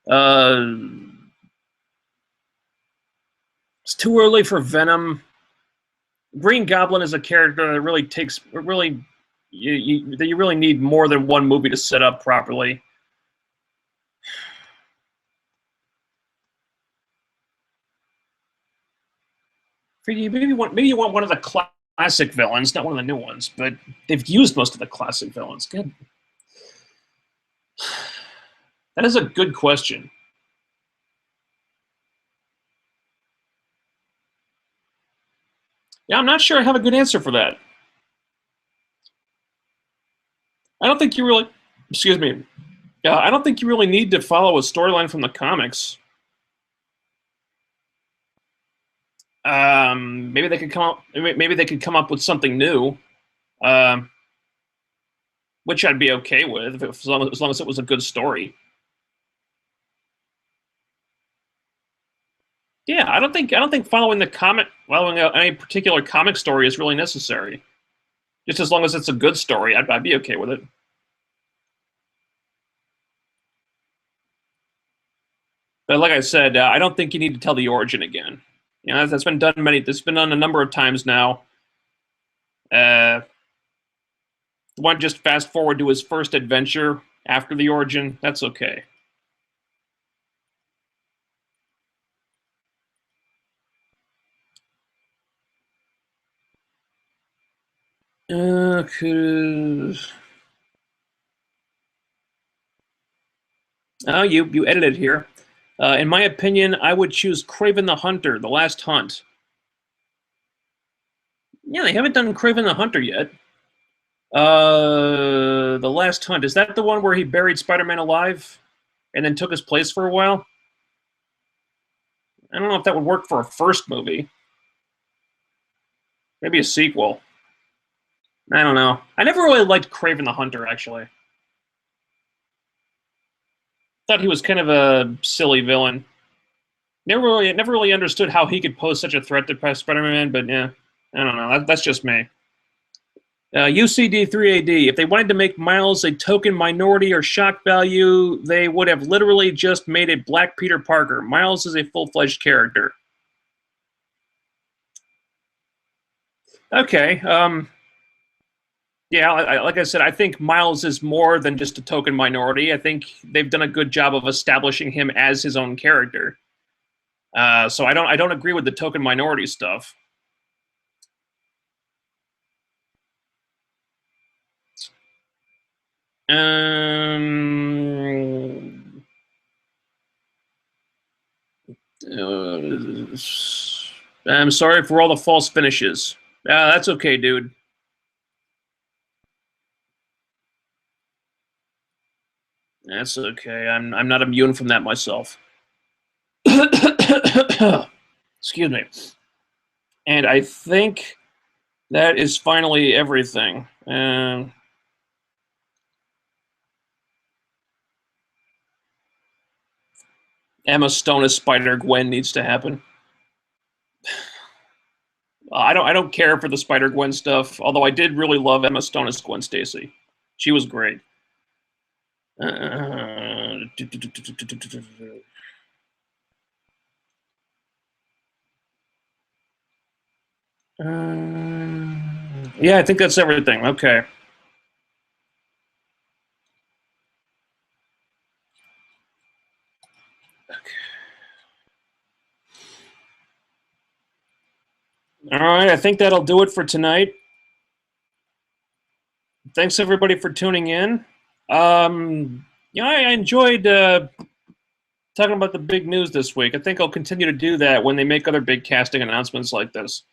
It's too early for Venom. Green Goblin is a character that really takes you really need more than one movie to set up properly. Maybe you want one of the classic villains, not one of the new ones, but they've used most of the classic villains. Good. That is a good question. Yeah, I'm not sure I have a good answer for that. I don't think you really, excuse me, I don't think you really need to follow a storyline from the comics. Maybe they could come up with something new, which I'd be okay with as long as it was a good story. Yeah, I don't think following any particular comic story is really necessary. Just as long as it's a good story, I'd be okay with it. But like I said, I don't think you need to tell the origin again. That's been done a number of times now. One just fast forward to his first adventure after the origin. That's okay. Oh, you edited here. In my opinion, I would choose Kraven the Hunter, The Last Hunt. Yeah, they haven't done Kraven the Hunter yet. The Last Hunt, is that the one where he buried Spider-Man alive and then took his place for a while? I don't know if that would work for a first movie. Maybe a sequel. I don't know. I never really liked Kraven the Hunter, actually. Thought he was kind of a silly villain. Never really understood how he could pose such a threat to Spider-Man, but yeah, I don't know. That's just me. UCD3AD. If they wanted to make Miles a token minority or shock value, they would have literally just made a Black Peter Parker. Miles is a full-fledged character. Okay. Yeah, like I said, I think Miles is more than just a token minority. I think they've done a good job of establishing him as his own character. So I don't agree with the token minority stuff. I'm sorry for all the false finishes. That's okay, dude. That's okay. I'm not immune from that myself. Excuse me. And I think that is finally everything. Emma Stone as Spider-Gwen needs to happen. I don't care for the Spider-Gwen stuff, although I did really love Emma Stone as Gwen Stacy. She was great. Yeah, I think that's everything. Okay. All right, I think that'll do it for tonight. Thanks everybody for tuning in. I enjoyed talking about the big news this week. I think I'll continue to do that when they make other big casting announcements like this.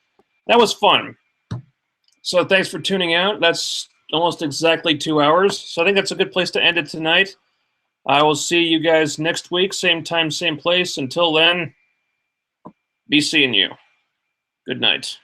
That was fun. So thanks for tuning out. That's almost exactly 2 hours. So I think that's a good place to end it tonight. I will see you guys next week, same time, same place. Until then, be seeing you. Good night.